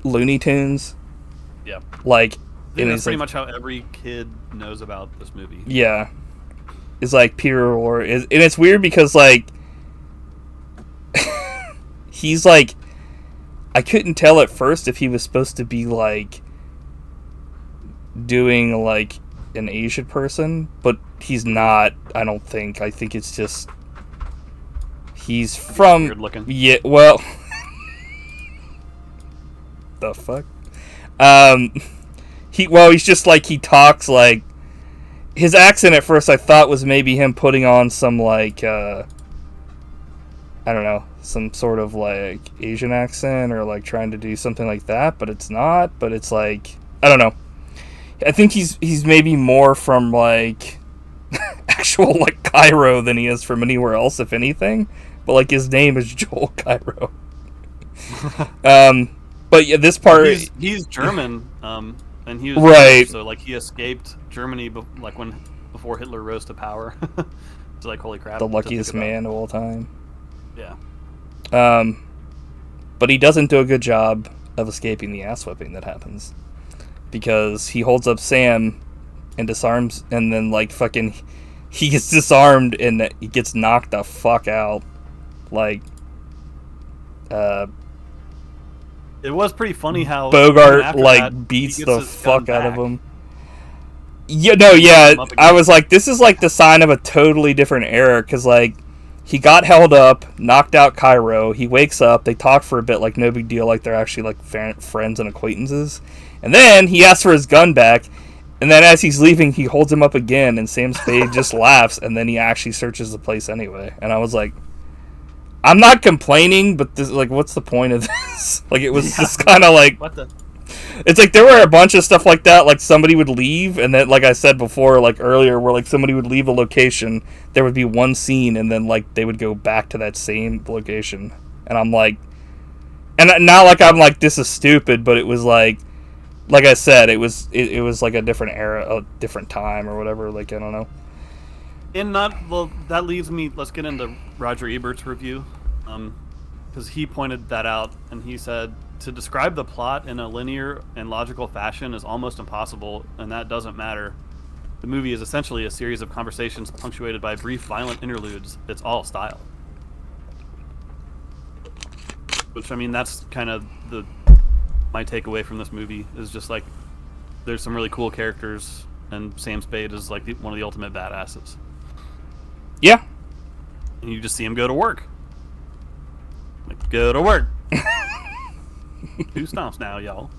Looney Tunes. Yeah. Like, and that's pretty much how every kid knows about this movie. Yeah. It's like Peter Lorre. And it's weird because, like, he's, like, I couldn't tell at first if he was supposed to be, like, doing, like, an Asian person, but he's not, I don't think. I think it's just... He's from... Weird looking. Yeah, well... the fuck? He's just, like, he talks, like... His accent at first I thought was maybe him putting on some, like, I don't know, some sort of, like, Asian accent or, like, trying to do something like that, but it's not. But it's, like, I don't know. I think he's maybe more from, like, actual, like, Cairo than he is from anywhere else, if anything. But, like, his name is Joel Cairo. But, yeah, this part... He's German, and he was right. Jewish, so, like, he escaped Germany, like, before Hitler rose to power. So, like, holy crap. The luckiest man of all time. Yeah. But he doesn't do a good job of escaping the ass whipping that happens. Because he holds up Sam and disarms, and then, like, fucking, he gets disarmed and he gets knocked the fuck out. Like, It was pretty funny how Bogart after like that, beats he gets the his gun fuck out of back. him. Yeah, no, yeah. him up I again. was like, this is like the sign of a totally different era, because like he got held up, knocked out Cairo. He wakes up. They talk for a bit, like no big deal, like they're actually like friends and acquaintances. And then he asks for his gun back. And then as he's leaving, he holds him up again, and Sam Spade just laughs, and then he actually searches the place anyway. And I was like, I'm not complaining, but this, like, what's the point of this? Like, it was just kind of like, What the? it's like there were a bunch of stuff like that, like somebody would leave, and then, like I said before, like earlier, where like somebody would leave a location, there would be one scene, and then like they would go back to that same location. And I'm like, and not like I'm like, this is stupid, but it was like I said, it was like a different era, a different time, or whatever. Like, I don't know. And that leads me. Let's get into Roger Ebert's review, because he pointed that out, and he said to describe the plot in a linear and logical fashion is almost impossible, and that doesn't matter. The movie is essentially a series of conversations punctuated by brief, violent interludes. It's all style. Which, I mean, that's kind of my takeaway from this movie is just like there's some really cool characters, and Sam Spade is like one of the ultimate badasses. Yeah. And you just see him go to work. Like, go to work. 2 stomps now, y'all.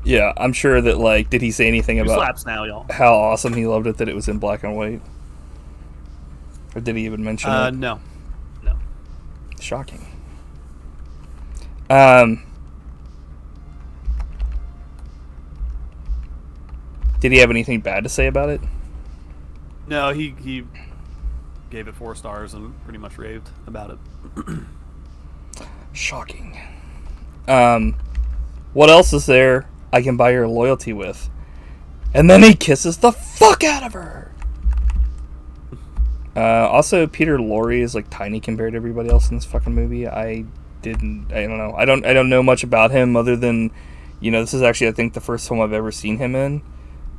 Yeah, I'm sure that, like, did he say anything 2 about slaps now, y'all. how awesome he loved it that it was in black and white? Or did he even mention it? No. Shocking. Did he have anything bad to say about it? No, he gave it 4 stars and pretty much raved about it. Shocking. What else is there I can buy your loyalty with? And then he kisses the fuck out of her. Also, Peter Lorre is like tiny compared to everybody else in this fucking movie. I don't know. I don't know much about him other than, you know, this is actually I think the first film I've ever seen him in.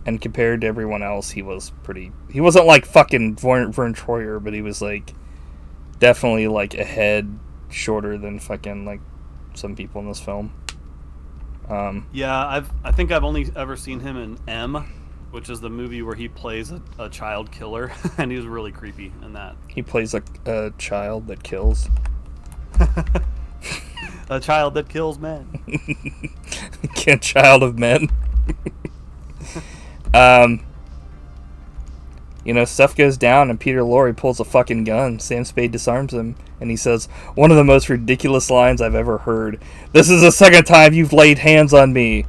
And compared to everyone else, he wasn't like fucking Vern Troyer, but he was like definitely like a head shorter than fucking like some people in this film. Yeah, I think I've only ever seen him in M, which is the movie where he plays a child killer, and he was really creepy in that. He plays a child that kills. A child that kills men. Child of men. You know, stuff goes down and Peter Lorre pulls a fucking gun. Sam Spade disarms him and he says, one of the most ridiculous lines I've ever heard. This is the second time you've laid hands on me.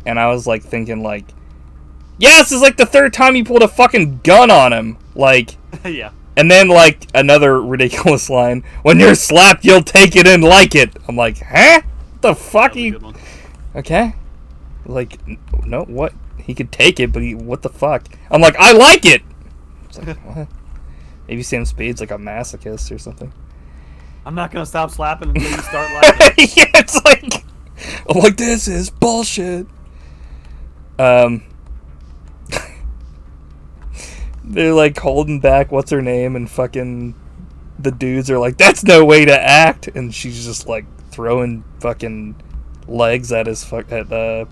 And I was like thinking like, yeah, this is like the third time you pulled a fucking gun on him. Like, Yeah. and then like another ridiculous line, when you're slapped you'll take it and like it. I'm like, huh? What the fuck That was a you? good one. Okay. Like, no, what? He could take it, but what the fuck? I'm like, I like it! It's like, what? Maybe Sam Spade's like a masochist or something. I'm not gonna stop slapping until you start laughing. Yeah, it's like, I'm like, this is bullshit. They're like holding back what's her name, and fucking the dudes are like, that's no way to act, and she's just like throwing fucking legs at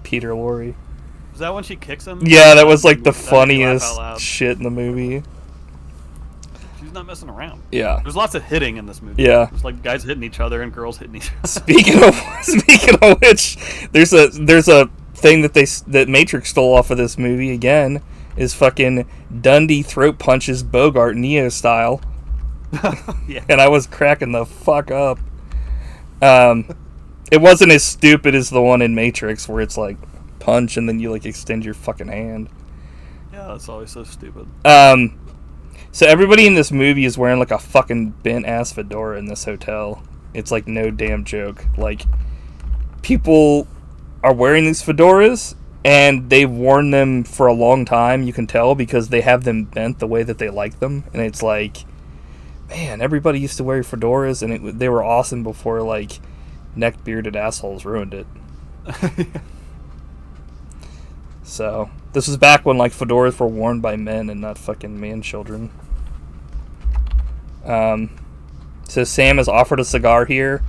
Peter Lorre. Is that when she kicks him? Yeah, that was like the That made me laugh out funniest loud. shit in the movie. She's not messing around. Yeah. There's lots of hitting in this movie. Yeah. There's like guys hitting each other and girls hitting each other. Speaking of which, there's a thing that Matrix stole off of this movie again, is fucking Dundee throat punches Bogart Neo style. Yeah. And I was cracking the fuck up. It wasn't as stupid as the one in Matrix where it's like punch and then you like extend your fucking hand. Yeah, that's always so stupid. So everybody in this movie is wearing like a fucking bent ass fedora in this hotel. It's like no damn joke. Like, people are wearing these fedoras and they've worn them for a long time, you can tell, because they have them bent the way that they like them. And it's like, man, everybody used to wear fedoras and they were awesome before like neck bearded assholes ruined it. So this was back when like fedoras were worn by men and not fucking man children. So Sam is offered a cigar here.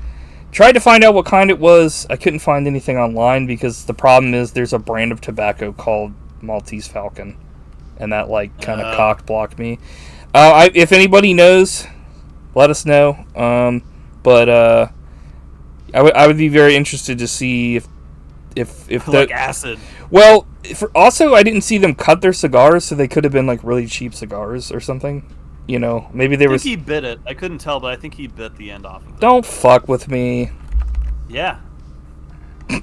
Tried to find out what kind it was. I couldn't find anything online because the problem is there's a brand of tobacco called Maltese Falcon. And that, like, kind of cock-blocked me. If anybody knows, let us know. But I would be very interested to see if like acid. Well, also I didn't see them cut their cigars, so they could have been like really cheap cigars or something. You know, maybe they were. I think he bit it. I couldn't tell, but I think he bit the end off of it. Don't fuck with me. Yeah. There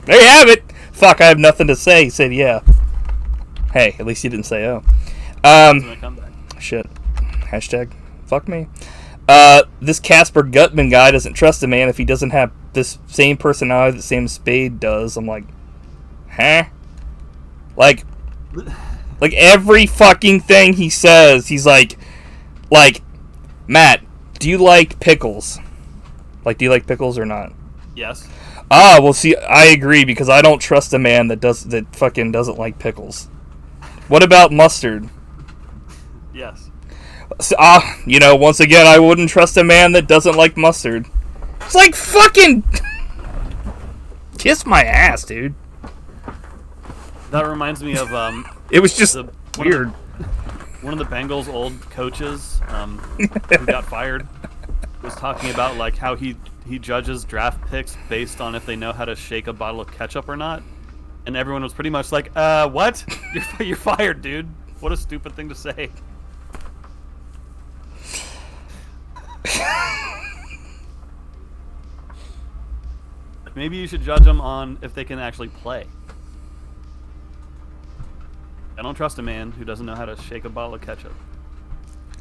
you have it. Fuck, I have nothing to say. He said yeah. Hey, at least you didn't say oh. Shit. Hashtag fuck me. This Casper Gutman guy doesn't trust a man if he doesn't have this same personality that Sam Spade does. I'm like, huh? Like every fucking thing he says, he's like, Matt, do you like pickles? Like, do you like pickles or not? Yes. Ah, well, see, I agree because I don't trust a man that fucking doesn't like pickles. What about mustard? Yes. So, once again, I wouldn't trust a man that doesn't like mustard. It's like fucking kiss my ass, dude. That reminds me of It was just weird. One of the Bengals' old coaches who got fired was talking about like how he judges draft picks based on if they know how to shake a bottle of ketchup or not, and everyone was pretty much like, what? You're fired, dude. What a stupid thing to say. Maybe you should judge them on if they can actually play. I don't trust a man who doesn't know how to shake a bottle of ketchup.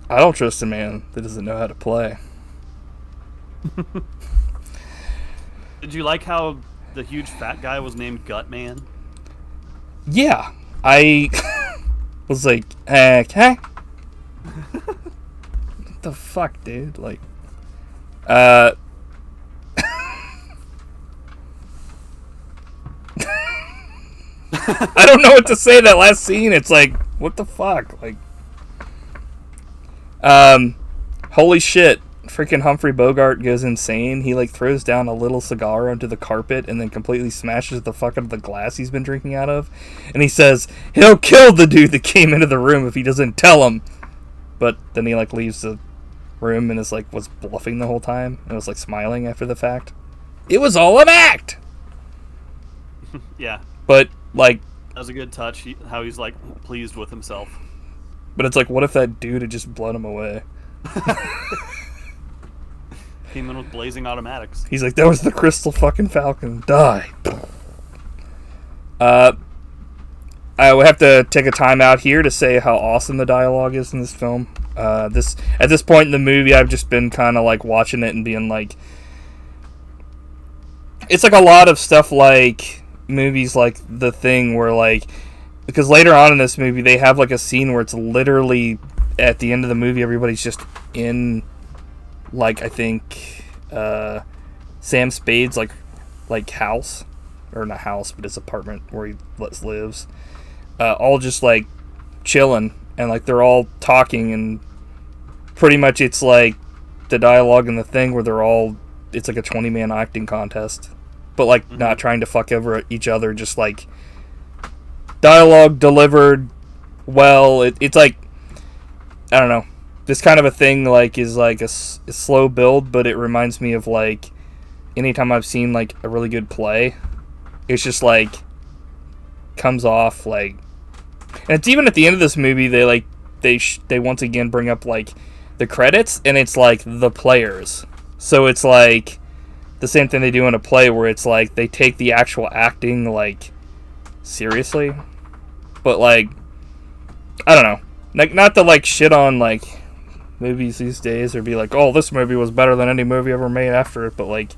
I don't trust a man that doesn't know how to play. Did you like how the huge fat guy was named Gutman? Yeah. I was like, okay. What the fuck, dude? Like, I don't know what to say that last scene. It's like, what the fuck? Like, holy shit. Freaking Humphrey Bogart goes insane. He, like, throws down a little cigar onto the carpet and then completely smashes the fuck out of the glass he's been drinking out of. And he says, he'll kill the dude that came into the room if he doesn't tell him. But then he, like, leaves the room and is, like, was bluffing the whole time. And was, like, smiling after the fact. It was all an act! Yeah. But, like... That was a good touch, how he's, like, pleased with himself. But it's like, what if that dude had just blown him away? Came in with blazing automatics. He's like, that was the Crystal fucking Falcon. Die. I would have to take a time out here to say how awesome the dialogue is in this film. At this point in the movie, I've just been kind of like watching it and being like, it's like a lot of stuff like movies like The Thing where like, because later on in this movie they have like a scene where it's literally at the end of the movie everybody's just in like, I think Sam Spade's like house, or not house but his apartment where he lives, all just like chilling and like they're all talking and pretty much it's like the dialogue in The Thing where they're all, it's like a 20-man acting contest, but like not trying to fuck over each other, just like dialogue delivered well. It's like, I don't know, this kind of a thing like is like a slow build, but it reminds me of like anytime I've seen like a really good play, it's just like comes off like, and it's even at the end of this movie they like they once again bring up like the credits and it's like the players, so it's like the same thing they do in a play where it's like they take the actual acting like seriously, but like I don't know, like not to like shit on like movies these days or be like, oh, this movie was better than any movie ever made after it, but like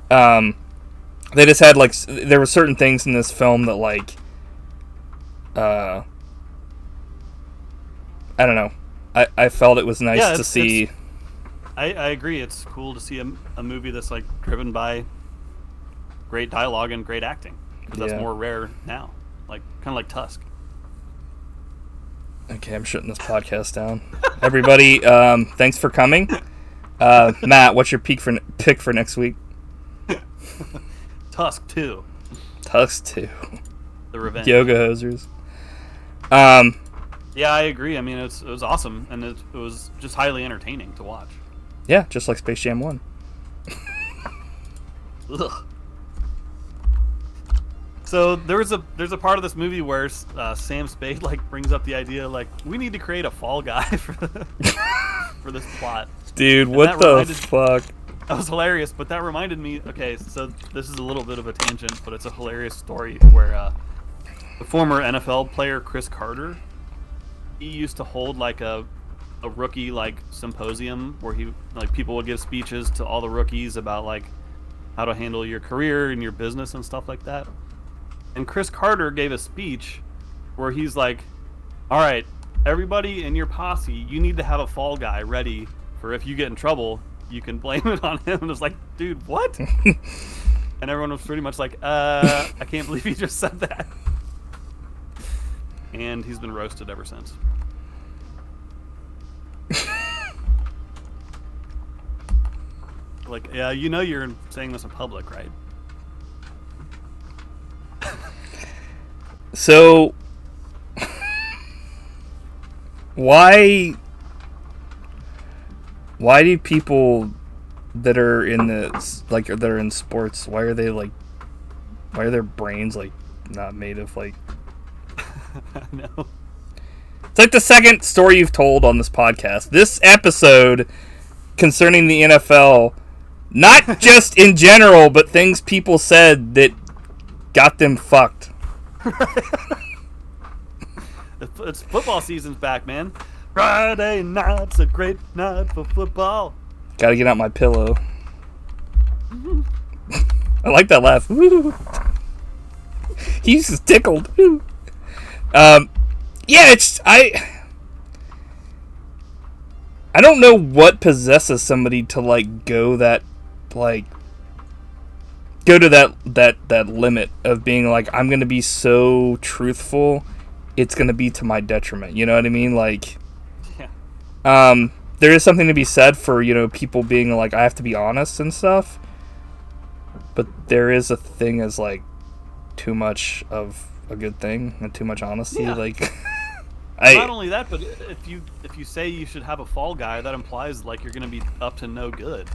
they just had like there were certain things in this film that like I don't know, I felt it was nice to see. I agree, it's cool to see a movie that's like driven by great dialogue and great acting, because that's more rare now, like kind of like Tusk. Okay, I'm shutting this podcast down. Everybody, thanks for coming. Matt, what's your pick for next week? Tusk 2. Tusk 2. The Revenge. Yoga hosers. Yeah, I agree. I mean, it was awesome, and it was just highly entertaining to watch. Yeah, just like Space Jam 1. Ugh. So there's a part of this movie where Sam Spade like brings up the idea like we need to create a fall guy for this plot. Dude, what the fuck? That was hilarious, but that reminded me. Okay, so this is a little bit of a tangent, but it's a hilarious story where the former NFL player Chris Carter, he used to hold like a rookie like symposium where he like people would give speeches to all the rookies about like how to handle your career and your business and stuff like that. And Chris Carter gave a speech where he's like, all right, everybody in your posse, you need to have a fall guy ready for if you get in trouble, you can blame it on him. And it was like, dude, what? And everyone was pretty much like, I can't believe he just said that. And he's been roasted ever since. Like, yeah, you know you're saying this in public, right? So, why do people that are in this, like, that are in sports, why are their brains, like, not made of, like... No. It's like the second story you've told on this podcast. This episode concerning the NFL, not just in general, but things people said that got them fucked. It's football season's back, man. Friday night's a great night for football. Gotta get out my pillow. I like that laugh. He's just tickled. Yeah, it's I don't know what possesses somebody to like go to that limit of being like, I'm gonna be so truthful, it's gonna be to my detriment. You know what I mean? Like, yeah. There is something to be said for, you know, people being like, I have to be honest and stuff. But there is a thing as like too much of a good thing and too much honesty. Yeah. Like, not only that, but if you say you should have a fall guy, that implies like you're gonna be up to no good.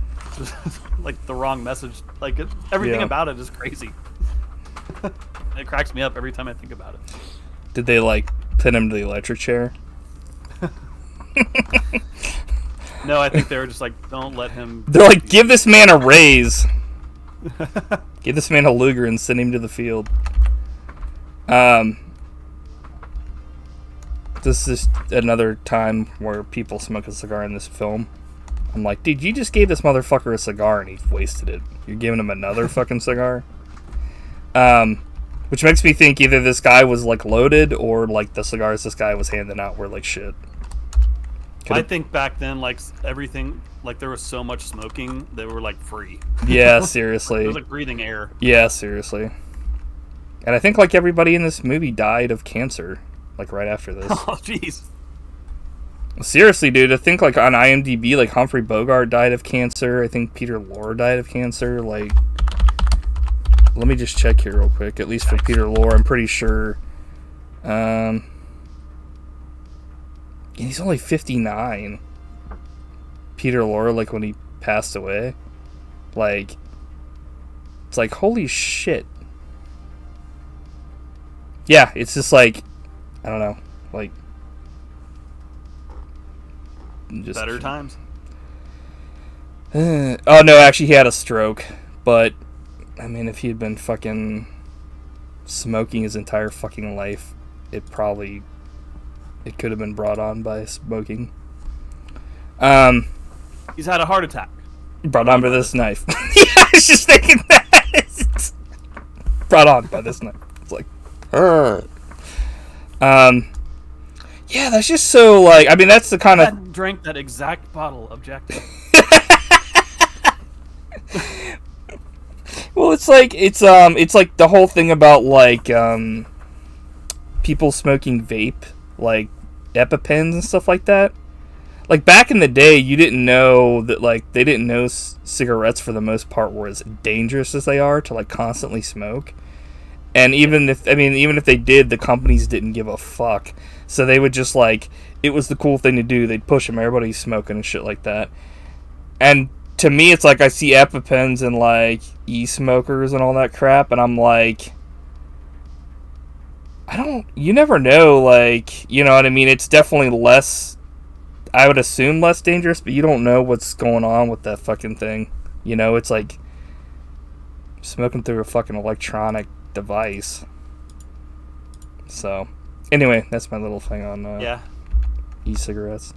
Like the wrong message. Like everything about it is crazy. It cracks me up every time I think about it. Did they like pin him to the electric chair? No, I think they were just like, don't let him. They're like, give this man a raise. Give this man a Luger and send him to the field. This is another time where people smoke a cigar in this film. I'm like, dude, you just gave this motherfucker a cigar and he wasted it. You're giving him another fucking cigar? Which makes me think either this guy was like loaded or like the cigars this guy was handing out were like shit. I think back then, like everything, like there was so much smoking, they were like free. Yeah, seriously. It was like breathing air. Yeah, seriously. And I think like everybody in this movie died of cancer, like right after this. Oh, jeez. Seriously, dude. I think like on IMDb, like Humphrey Bogart died of cancer. I think Peter Lorre died of cancer. Like, let me just check here real quick. At least for Peter Lorre, I'm pretty sure. He's only 59. Peter Lorre, like when he passed away, like it's like holy shit. Yeah, it's just like I don't know, like just better times. Oh no, actually he had a stroke, but I mean if he had been fucking smoking his entire fucking life, it could have been brought on by smoking. He's had a heart attack. Brought on by this knife. Yeah, I was just thinking that. Brought on by this knife. It's like, yeah, that's just so like. I mean, that's the kind of drank that exact bottle of Jack. Well, it's like the whole thing about like people smoking vape, like EpiPens and stuff like that. Like, back in the day, you didn't know that, like, they didn't know cigarettes, for the most part, were as dangerous as they are to, like, constantly smoke. And even if they did, the companies didn't give a fuck. So they would just, like, it was the cool thing to do. They'd push them. Everybody's smoking and shit like that. And to me, it's like I see EpiPens and, like, e-smokers and all that crap, and I'm like, you never know, like, you know what I mean? It's definitely less, I would assume less dangerous, but you don't know what's going on with that fucking thing. You know, it's like smoking through a fucking electronic device. So, anyway, that's my little thing on e-cigarettes.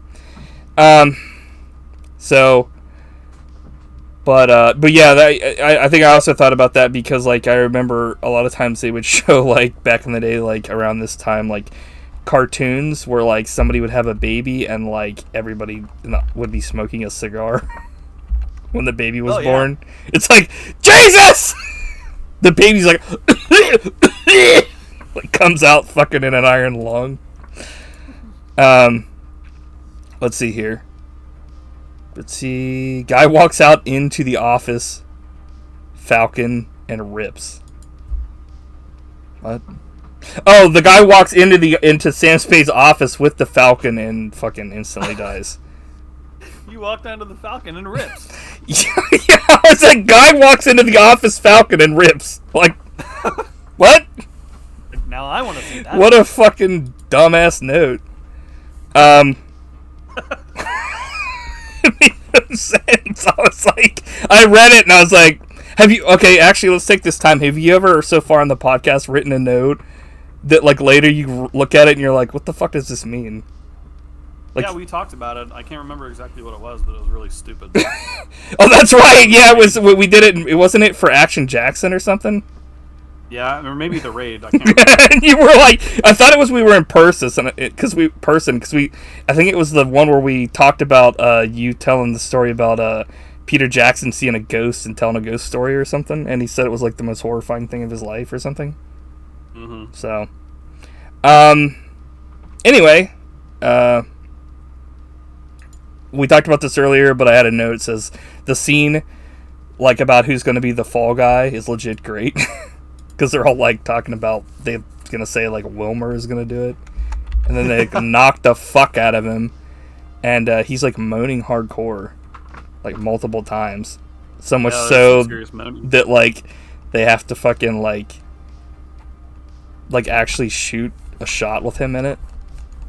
But yeah, I think I also thought about that because, like, I remember a lot of times they would show, like, back in the day, like, around this time, like, cartoons where, like, somebody would have a baby and, like, everybody would be smoking a cigar when the baby was born. It's like, Jesus! The baby's like, like, comes out fucking in an iron lung. Let's see here. Guy walks out into the office, Falcon, and rips. What? Oh, the guy walks into Sam Spade's office with the Falcon and fucking instantly dies. You walked onto the Falcon and rips. Yeah, it's like, guy walks into the office, Falcon, and rips. Like, what? Now I want to see that. What a fucking dumbass note. It made no sense. I was like, I read it and I was like, actually, let's take this time. Have you ever, so far in the podcast, written a note that, like, later you look at it and you're like, what the fuck does this mean? Like, yeah, we talked about it. I can't remember exactly what it was, but it was really stupid. Oh, that's right. Yeah, it was. We did it. It wasn't it for Action Jackson or something. Yeah, or maybe the raid. I can't remember. And you were like, I thought it was we were in person because I think it was the one where we talked about you telling the story about Peter Jackson seeing a ghost and telling a ghost story or something, and he said it was like the most horrifying thing of his life or something. Mm-hmm. So, anyway, we talked about this earlier, but I had a note that says the scene, like, about who's going to be the fall guy is legit great. Because they're all, like, talking about, they're going to say, like, Wilmer is going to do it. And then they knock the fuck out of him. And he's, like, moaning hardcore. Like, multiple times. So much so that, like, they have to fucking, like, actually shoot a shot with him in it.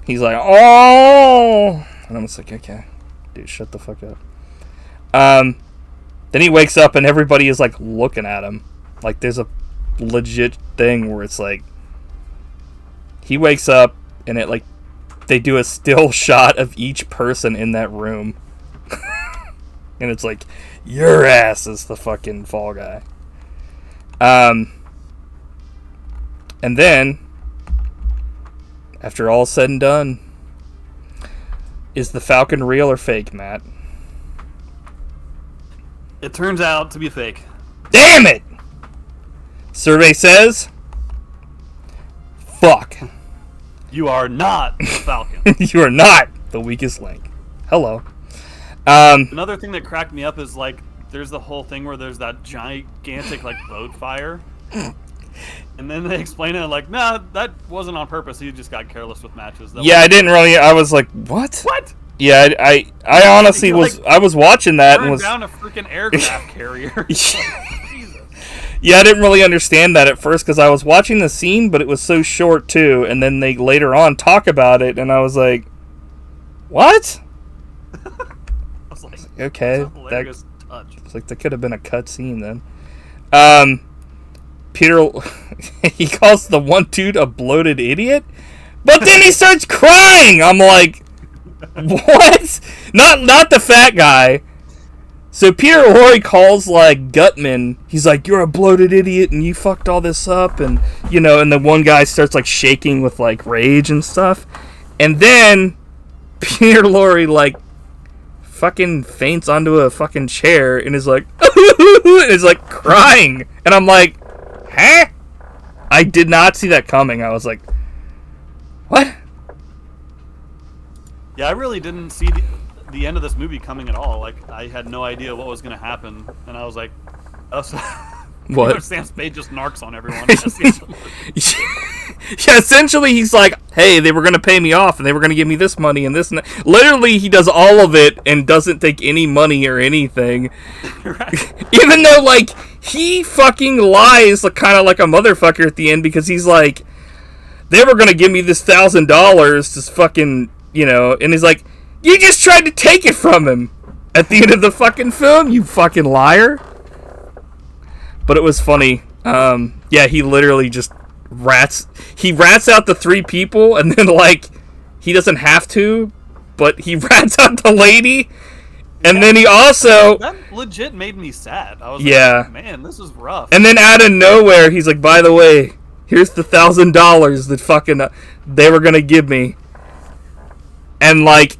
He's like, oh! And I'm just like, okay. Dude, shut the fuck up. Then he wakes up and everybody is, like, looking at him. Like, there's a legit thing where it's like he wakes up and it, like, they do a still shot of each person in that room. And it's like, your ass is the fucking fall guy. And then after all said and done, is the Falcon real or fake, Matt? It turns out to be fake. Damn it! Survey says, fuck. You are not the Falcon. You are not the weakest link. Hello. Another thing that cracked me up is, like, there's the whole thing where there's that gigantic, like, boat fire. And then they explain it like, nah, that wasn't on purpose. He just got careless with matches. I didn't really. I was like, what? What? Yeah, I honestly was. I was watching that and was down a freaking aircraft carrier. Yeah, I didn't really understand that at first because I was watching the scene, but it was so short too. And then they later on talk about it, and I was like, what? I was like, okay, that's a hilarious touch. It's like that could have been a cut scene then. Peter, he calls the one dude a bloated idiot, but then he starts crying. I'm like, what? Not the fat guy. So Peter Lorre calls, like, Gutman. He's like, you're a bloated idiot and you fucked all this up. And, you know, and the one guy starts, like, shaking with, like, rage and stuff. And then Peter Lorre, like, fucking faints onto a fucking chair and is like, and is, like, crying. And I'm like, huh? I did not see that coming. I was like, what? Yeah, I really didn't see the end of this movie coming at all. Like, I had no idea what was going to happen, and I was like, oh, so What? Sam Spade just narcs on everyone. Yeah, essentially he's like, hey, they were going to pay me off, and they were going to give me this money and this and that. Literally, he does all of it and doesn't take any money or anything. Right. Even though, like, he fucking lies kind of like a motherfucker at the end, because he's like, they were going to give me this $1,000 to fucking, you know, and he's like, you just tried to take it from him at the end of the fucking film, you fucking liar. But it was funny. Yeah, he literally just rats out the 3 people, and then, like, he doesn't have to, but he rats out the lady, and then he also... That legit made me sad. I was yeah. like, man, this is rough. And then out of nowhere, he's like, by the way, here's the $1,000 that fucking they were gonna give me. And, like,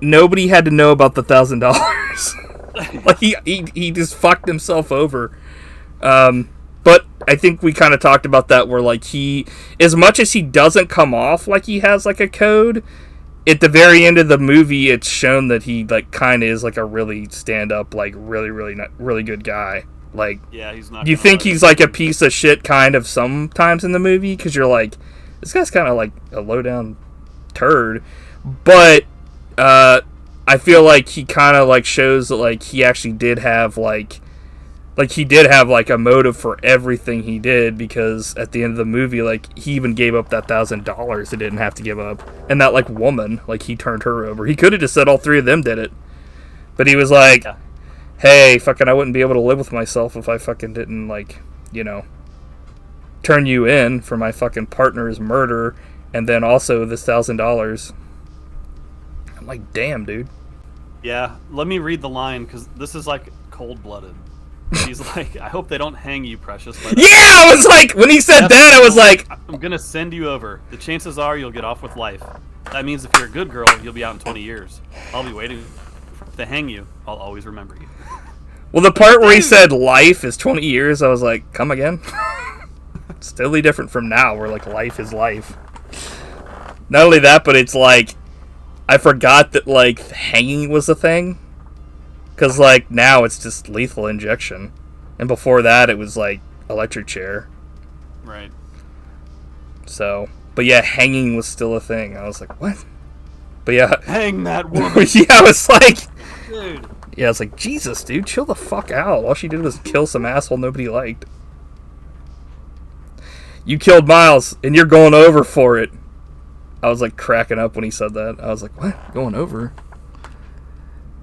nobody had to know about the $1,000. Like, he just fucked himself over. But I think we kind of talked about that, where, like, he, as much as he doesn't come off like he has, like, a code, at the very end of the movie, it's shown that he, like, kind of is, like, a really stand-up, like, really good guy. Like, yeah, he's not. You think he's, like, a piece of shit kind of sometimes in the movie, because you're like, this guy's kind of, like, a low-down turd. But, I feel like he kind of, like, shows that, like, he actually did have, like, he did have, like, a motive for everything he did, because at the end of the movie, like, he even gave up that $1,000 he didn't have to give up. And that, like, woman, like, he turned her over. He could have just said all 3 of them did it. But he was like, Yeah. hey, fucking, I wouldn't be able to live with myself if I fucking didn't, like, you know, turn you in for my fucking partner's murder, and then also this $1,000. I'm like, damn, dude. Yeah, let me read the line, because this is, like, cold-blooded. He's like, I hope they don't hang you, precious. But Yeah, I was like, when he said that, I was like, I'm going to send you over. The chances are you'll get off with life. That means if you're a good girl, you'll be out in 20 years. I'll be waiting. If they hang you, I'll always remember you. well, the part where he said life is 20 years, I was like, come again? It's totally different from now, where, like, life is life. Not only that, but it's like, I forgot that, like, hanging was a thing. Because, like, now it's just lethal injection. And before that, it was, like, electric chair. Right. So, but yeah, hanging was still a thing. I was like, what? But yeah. Hang that woman. Yeah, I was like... Dude. Yeah, I was like, Jesus, dude, chill the fuck out. All she did was kill some asshole nobody liked. You killed Miles, and you're going over for it. I was, like, cracking up when he said that. I was like, what? Going over?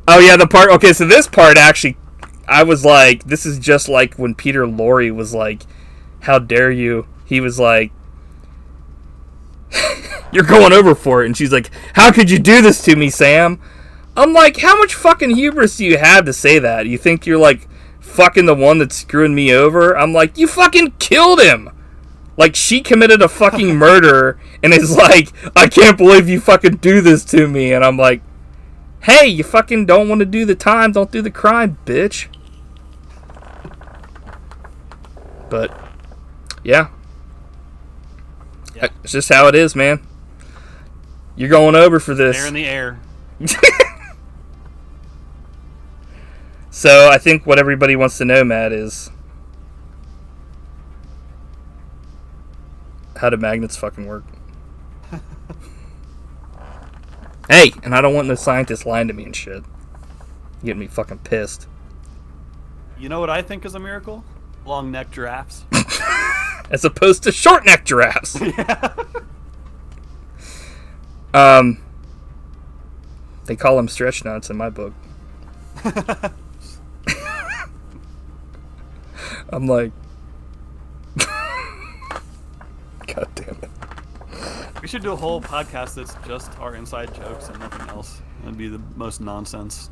Oh, yeah, the part... Okay, so this part, actually, I was like... This is just like when Peter Lorre was like, how dare you? He was like, you're going over for it. And she's like, how could you do this to me, Sam? I'm like, how much fucking hubris do you have to say that? You think you're, like, fucking the one that's screwing me over? I'm like, you fucking killed him! Like, she committed a fucking murder, and is like, I can't believe you fucking do this to me. And I'm like, hey, you fucking don't want to do the time, don't do the crime, bitch. But, yeah. It's just how it is, man. You're going over for this. Air in the air. So, I think what everybody wants to know, Matt, is... how do magnets fucking work? Hey, and I don't want no scientists lying to me and shit. Getting me fucking pissed. You know what I think is a miracle? Long neck giraffes. As opposed to short neck giraffes. Yeah. They call them stretch nuts in my book. I'm like, God damn it. We should do a whole podcast that's just our inside jokes and nothing else. It'd be the most nonsense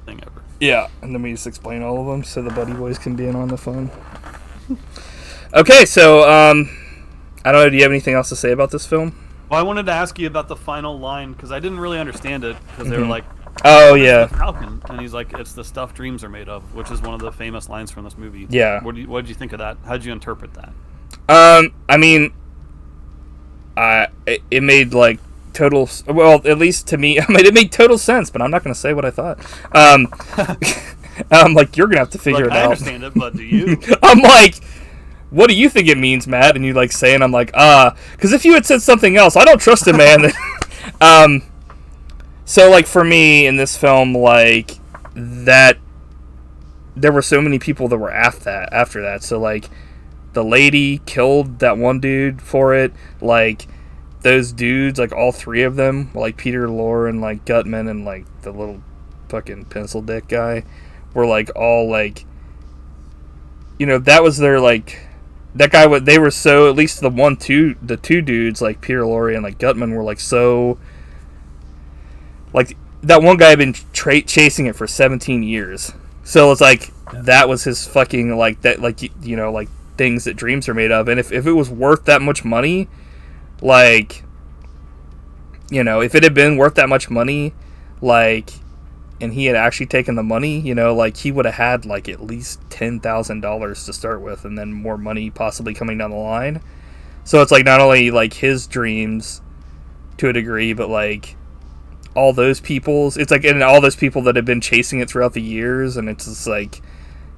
thing ever. Yeah, and then we just explain all of them so the buddy boys can be in on the phone. Okay, so, I don't know, do you have anything else to say about this film? Well, I wanted to ask you about the final line, because I didn't really understand it, because they were like, oh, yeah. Falcon, and he's like, it's the stuff dreams are made of, which is one of the famous lines from this movie. Yeah. What did you think of that? How did you interpret that? I mean, it made, like, total. Well, at least to me, I mean, it made total sense. But I'm not going to say what I thought. I'm like, you're gonna have to figure it out. I understand it, but do you? I'm like, what do you think it means, Matt? And you like saying, I'm like, because if you had said something else, I don't trust it, man. So like for me in this film, like that, there were so many people that were after that. So like, the lady killed that one dude for it. Like those dudes, like all three of them, like Peter Lorre and like Gutman and like the little fucking pencil dick guy, were like all like, you know, that was their like, that guy. What they were so, at least the two dudes like Peter Lorre and like Gutman were like so, like that one guy had been chasing it for 17 years. So it's like that was his fucking like that, like, you know, like things that dreams are made of. And if it was worth that much money, like, you know, if it had been worth that much money, like, and he had actually taken the money, you know, like he would have had like at least $10,000 to start with, and then more money possibly coming down the line. So it's like not only like his dreams to a degree, but like all those people's, it's like, and all those people that have been chasing it throughout the years. And it's just like,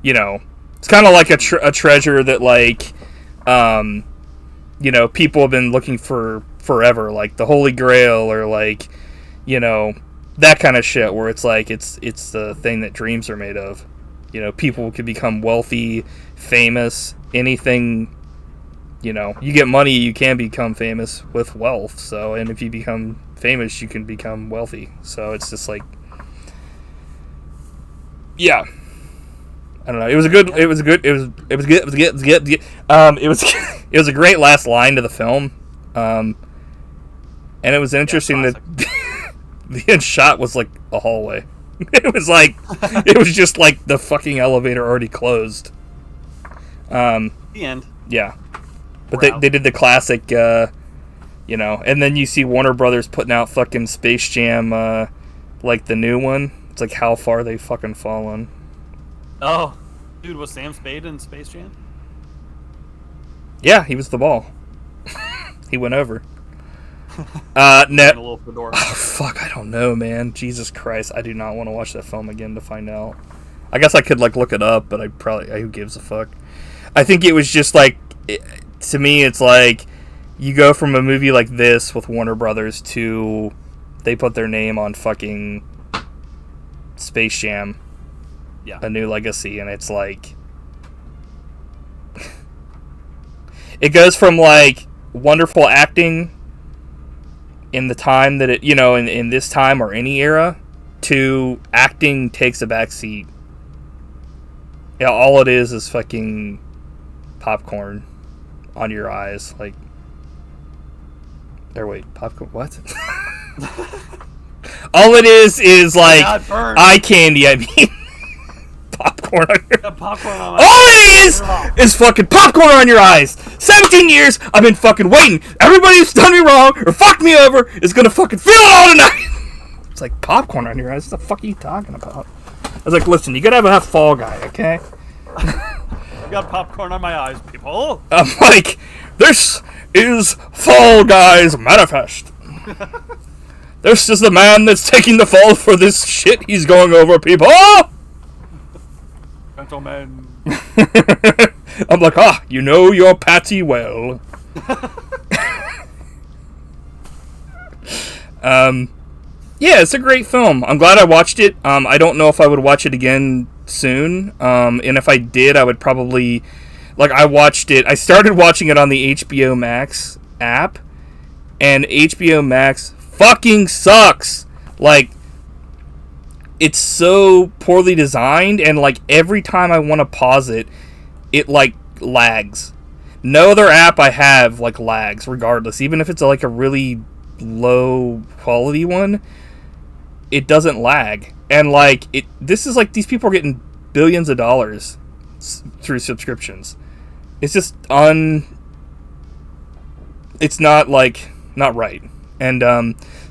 you know, it's kind of like a treasure that like, you know, people have been looking for forever, like the Holy Grail, or like, you know, that kind of shit, where it's like it's the thing that dreams are made of. You know, people can become wealthy, famous, anything. You know, you get money, you can become famous with wealth. So, and if you become famous, you can become wealthy. So it's just like, yeah, I don't know. It was a great last line to the film, and it was interesting that the end shot was like a hallway. It was like, it was just like the fucking elevator already closed. The end. Yeah, but they did the classic, you know, and then you see Warner Brothers putting out fucking Space Jam, like the new one. It's like how far they fucking fallen. Oh, dude, was Sam Spade in Space Jam? Yeah, he was the ball. He went over. Oh, fuck, I don't know, man. Jesus Christ, I do not want to watch that film again to find out. I guess I could like look it up, but who gives a fuck? I think it was just like, to me, it's like you go from a movie like this with Warner Brothers to they put their name on fucking Space Jam, yeah, A New Legacy, and it's like it goes from like wonderful acting in the time that it, you know, in this time or any era, to acting takes a backseat. Yeah, all it is fucking popcorn on your eyes, like. Or wait, popcorn? What? All it is like eye candy. I mean, popcorn on your. Popcorn on all it is fucking popcorn on your eyes. 17 years I've been fucking waiting. Everybody who's done me wrong or fucked me over is gonna fucking feel it all tonight. It's like popcorn on your eyes. What the fuck are you talking about? I was like, listen, you gotta have a Fall Guy, okay? I got popcorn on my eyes, people. I'm like, this is Fall Guy's manifest. This is the man that's taking the fall for this shit he's going over, people. Gentlemen. I'm like, you know your Patsy well. Yeah, it's a great film. I'm glad I watched it. I don't know if I would watch it again soon. And if I did, I would probably, like, I started watching it on the HBO Max app, and HBO Max fucking sucks. Like, it's so poorly designed, and like every time I want to pause it, it like lags. No other app I have like lags, regardless. Even if it's like a really low quality one, it doesn't lag. And like this is like, these people are getting billions of dollars through subscriptions. It's just it's not right. And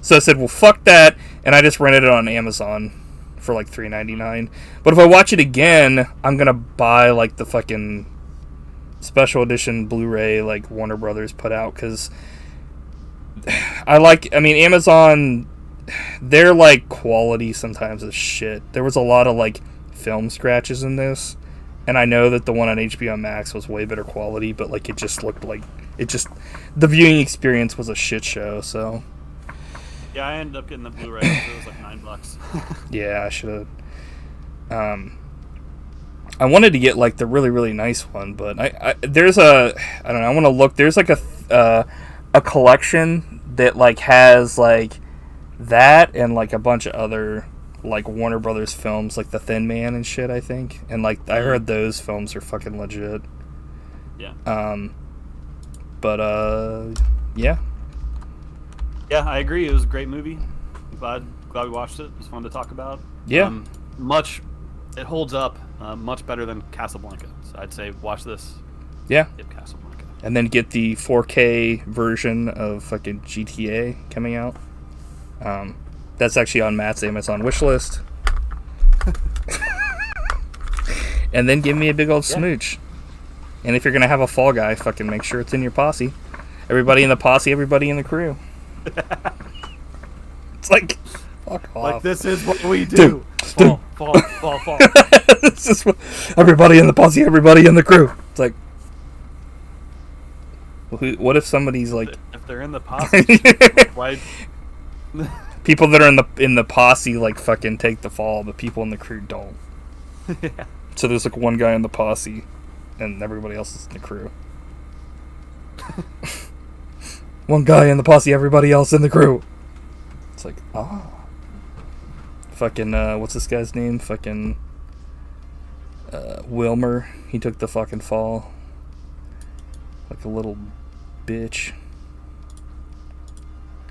so I said, well, fuck that, and I just rented it on Amazon for like $3.99. But if I watch it again, I'm gonna buy like the fucking special edition Blu-ray like Warner Brothers put out, because Amazon, their like quality sometimes is shit. There was a lot of like film scratches in this, and I know that the one on HBO Max was way better quality, but like it just looked like the viewing experience was a shit show. So Yeah, I ended up getting the Blu-ray. It was like $9. yeah, I should have. I wanted to get like the really really nice one, but I don't know. I want to look. There's like a collection that like has like that and like a bunch of other like Warner Brothers films, like The Thin Man and shit, I think. And like I heard those films are fucking legit. Yeah. But yeah. Yeah, I agree. It was a great movie. Glad we watched it. It was fun to talk about. Yeah. It holds up much better than Casablanca. So I'd say watch this. Yeah. Get Casablanca. And then get the 4K version of fucking GTA coming out. That's actually on Matt's Amazon wish list. And then give me a big old smooch. And if you're gonna have a fall guy, fucking make sure it's in your posse. Everybody in the posse, everybody in the crew. It's like, fuck off. Like, this is what we do. Fall. This is what, everybody in the posse, everybody in the crew. It's like, what if somebody's like, if they're in the posse, why? People that are in the posse like fucking take the fall, but people in the crew don't. Yeah. So there's like one guy in the posse, and everybody else is in the crew. One guy in the posse, everybody else in the crew. It's like, fucking what's this guy's name? Fucking Wilmer. He took the fucking fall like a little bitch.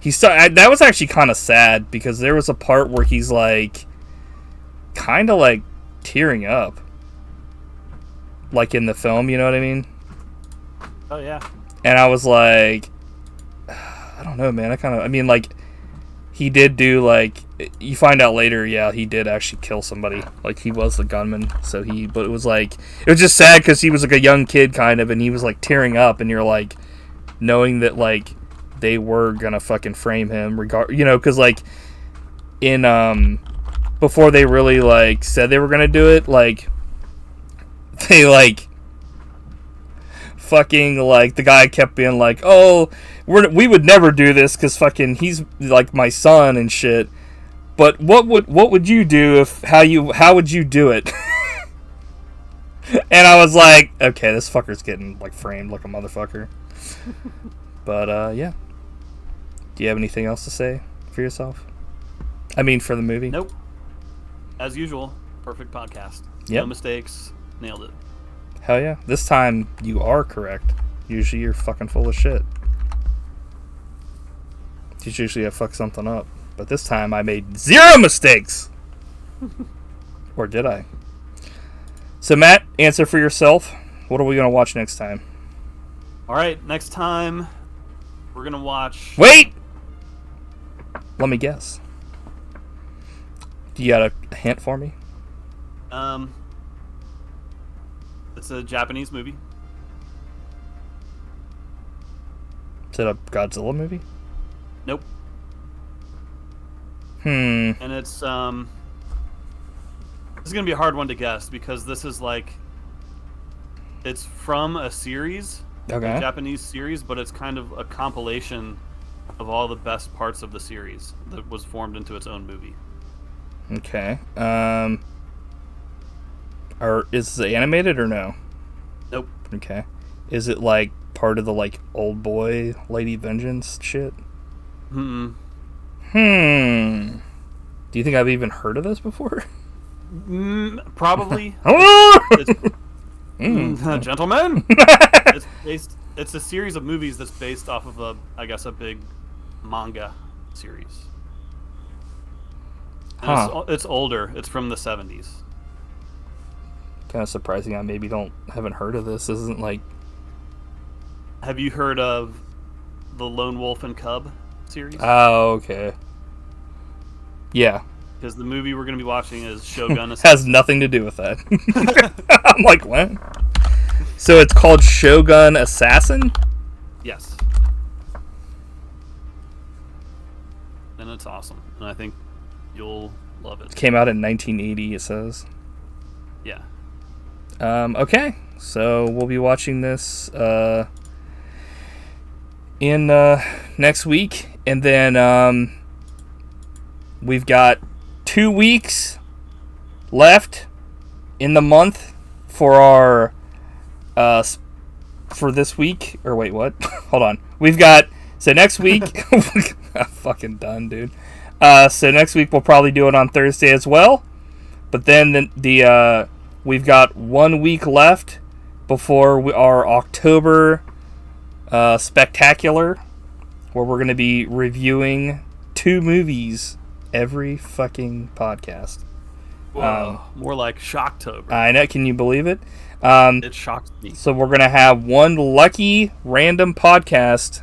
That was actually kind of sad because there was a part where he's like kind of like tearing up, like in the film, you know what I mean? Oh yeah. And I was like, I don't know, man. Like he did do like, you find out later, yeah, he did actually kill somebody. Like he was the gunman. But it was like, it was just sad because he was like a young kid kind of, and he was like tearing up, and you're like knowing that like they were gonna fucking frame him, because like in before they really like said they were gonna do it, like they like fucking like the guy kept being like, oh, we would never do this because fucking he's like my son and shit. But what would you do how would you do it? And I was like, okay, this fucker's getting like framed like a motherfucker. But yeah. Do you have anything else to say for yourself? I mean, for the movie? Nope. As usual, perfect podcast. Yep. No mistakes. Nailed it. Hell yeah. This time you are correct. Usually you're fucking full of shit. Usually I fuck something up. But this time I made 0 mistakes! Or did I? So Matt, answer for yourself. What are we going to watch next time? Alright, next time we're going to watch... Wait! Let me guess. Do you got a hint for me? It's a Japanese movie. Is it a Godzilla movie? Nope. And it's this is gonna be a hard one to guess because this is like it's from a series, Okay. a Japanese series, but it's kind of a compilation of all the best parts of the series that was formed into its own movie. Okay. Or is it animated or no? Nope. Okay. Is it like part of the like Old Boy Lady Vengeance shit? Hmm. Do you think I've even heard of this before? Probably. Gentlemen. It's a series of movies that's based off of a big manga series. And it's older. It's from the 70s. Kind of surprising. I maybe haven't heard of this. This isn't like. Have you heard of the Lone Wolf and Cub series? Oh, okay. Yeah. Because the movie we're going to be watching is Shogun. Has nothing to do with that. I'm like, what? So it's called Shogun Assassin? Yes. it's awesome, and I think you'll love it. Came out in 1980, it says. Yeah. Okay, so we'll be watching this in next week, and then we've got 2 weeks left in the month for our for this week. Or wait, what? Hold on. We've got next week. I'm fucking done, dude. So next week we'll probably do it on Thursday as well. But then we've got 1 week left before our October spectacular, where we're going to be reviewing 2 movies every fucking podcast. Whoa, more like Shocktober. I know. Can you believe it? It shocked me. So we're going to have one lucky random podcast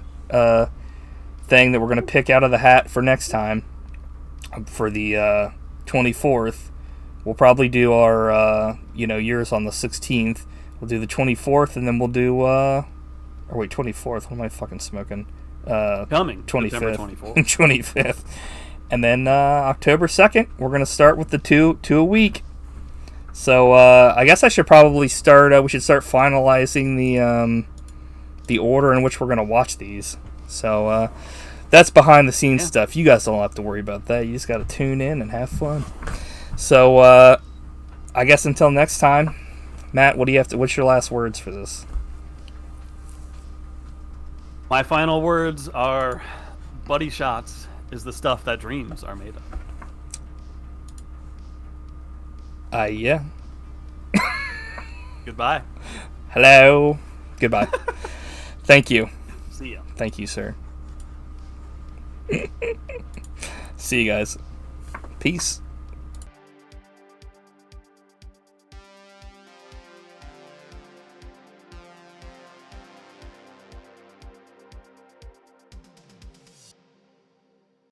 thing that we're going to pick out of the hat for next time. For the 24th. We'll probably do our, yours on the 16th. We'll do the 24th, and then we'll do, 24th. What am I fucking smoking? Coming. 25th. September 24th. 25th. And then October 2nd, we're going to start with the two a week. So I guess I should probably start, we should start finalizing the order in which we're going to watch these. So that's behind the scenes stuff. You guys don't have to worry about that. You just got to tune in and have fun. So I guess until next time, Matt, what's your last words for this? My final words are, Buddy Shotz is the stuff that dreams are made of. Yeah. Goodbye. Hello. Goodbye. Thank you. See ya. Thank you, sir. See you guys. Peace.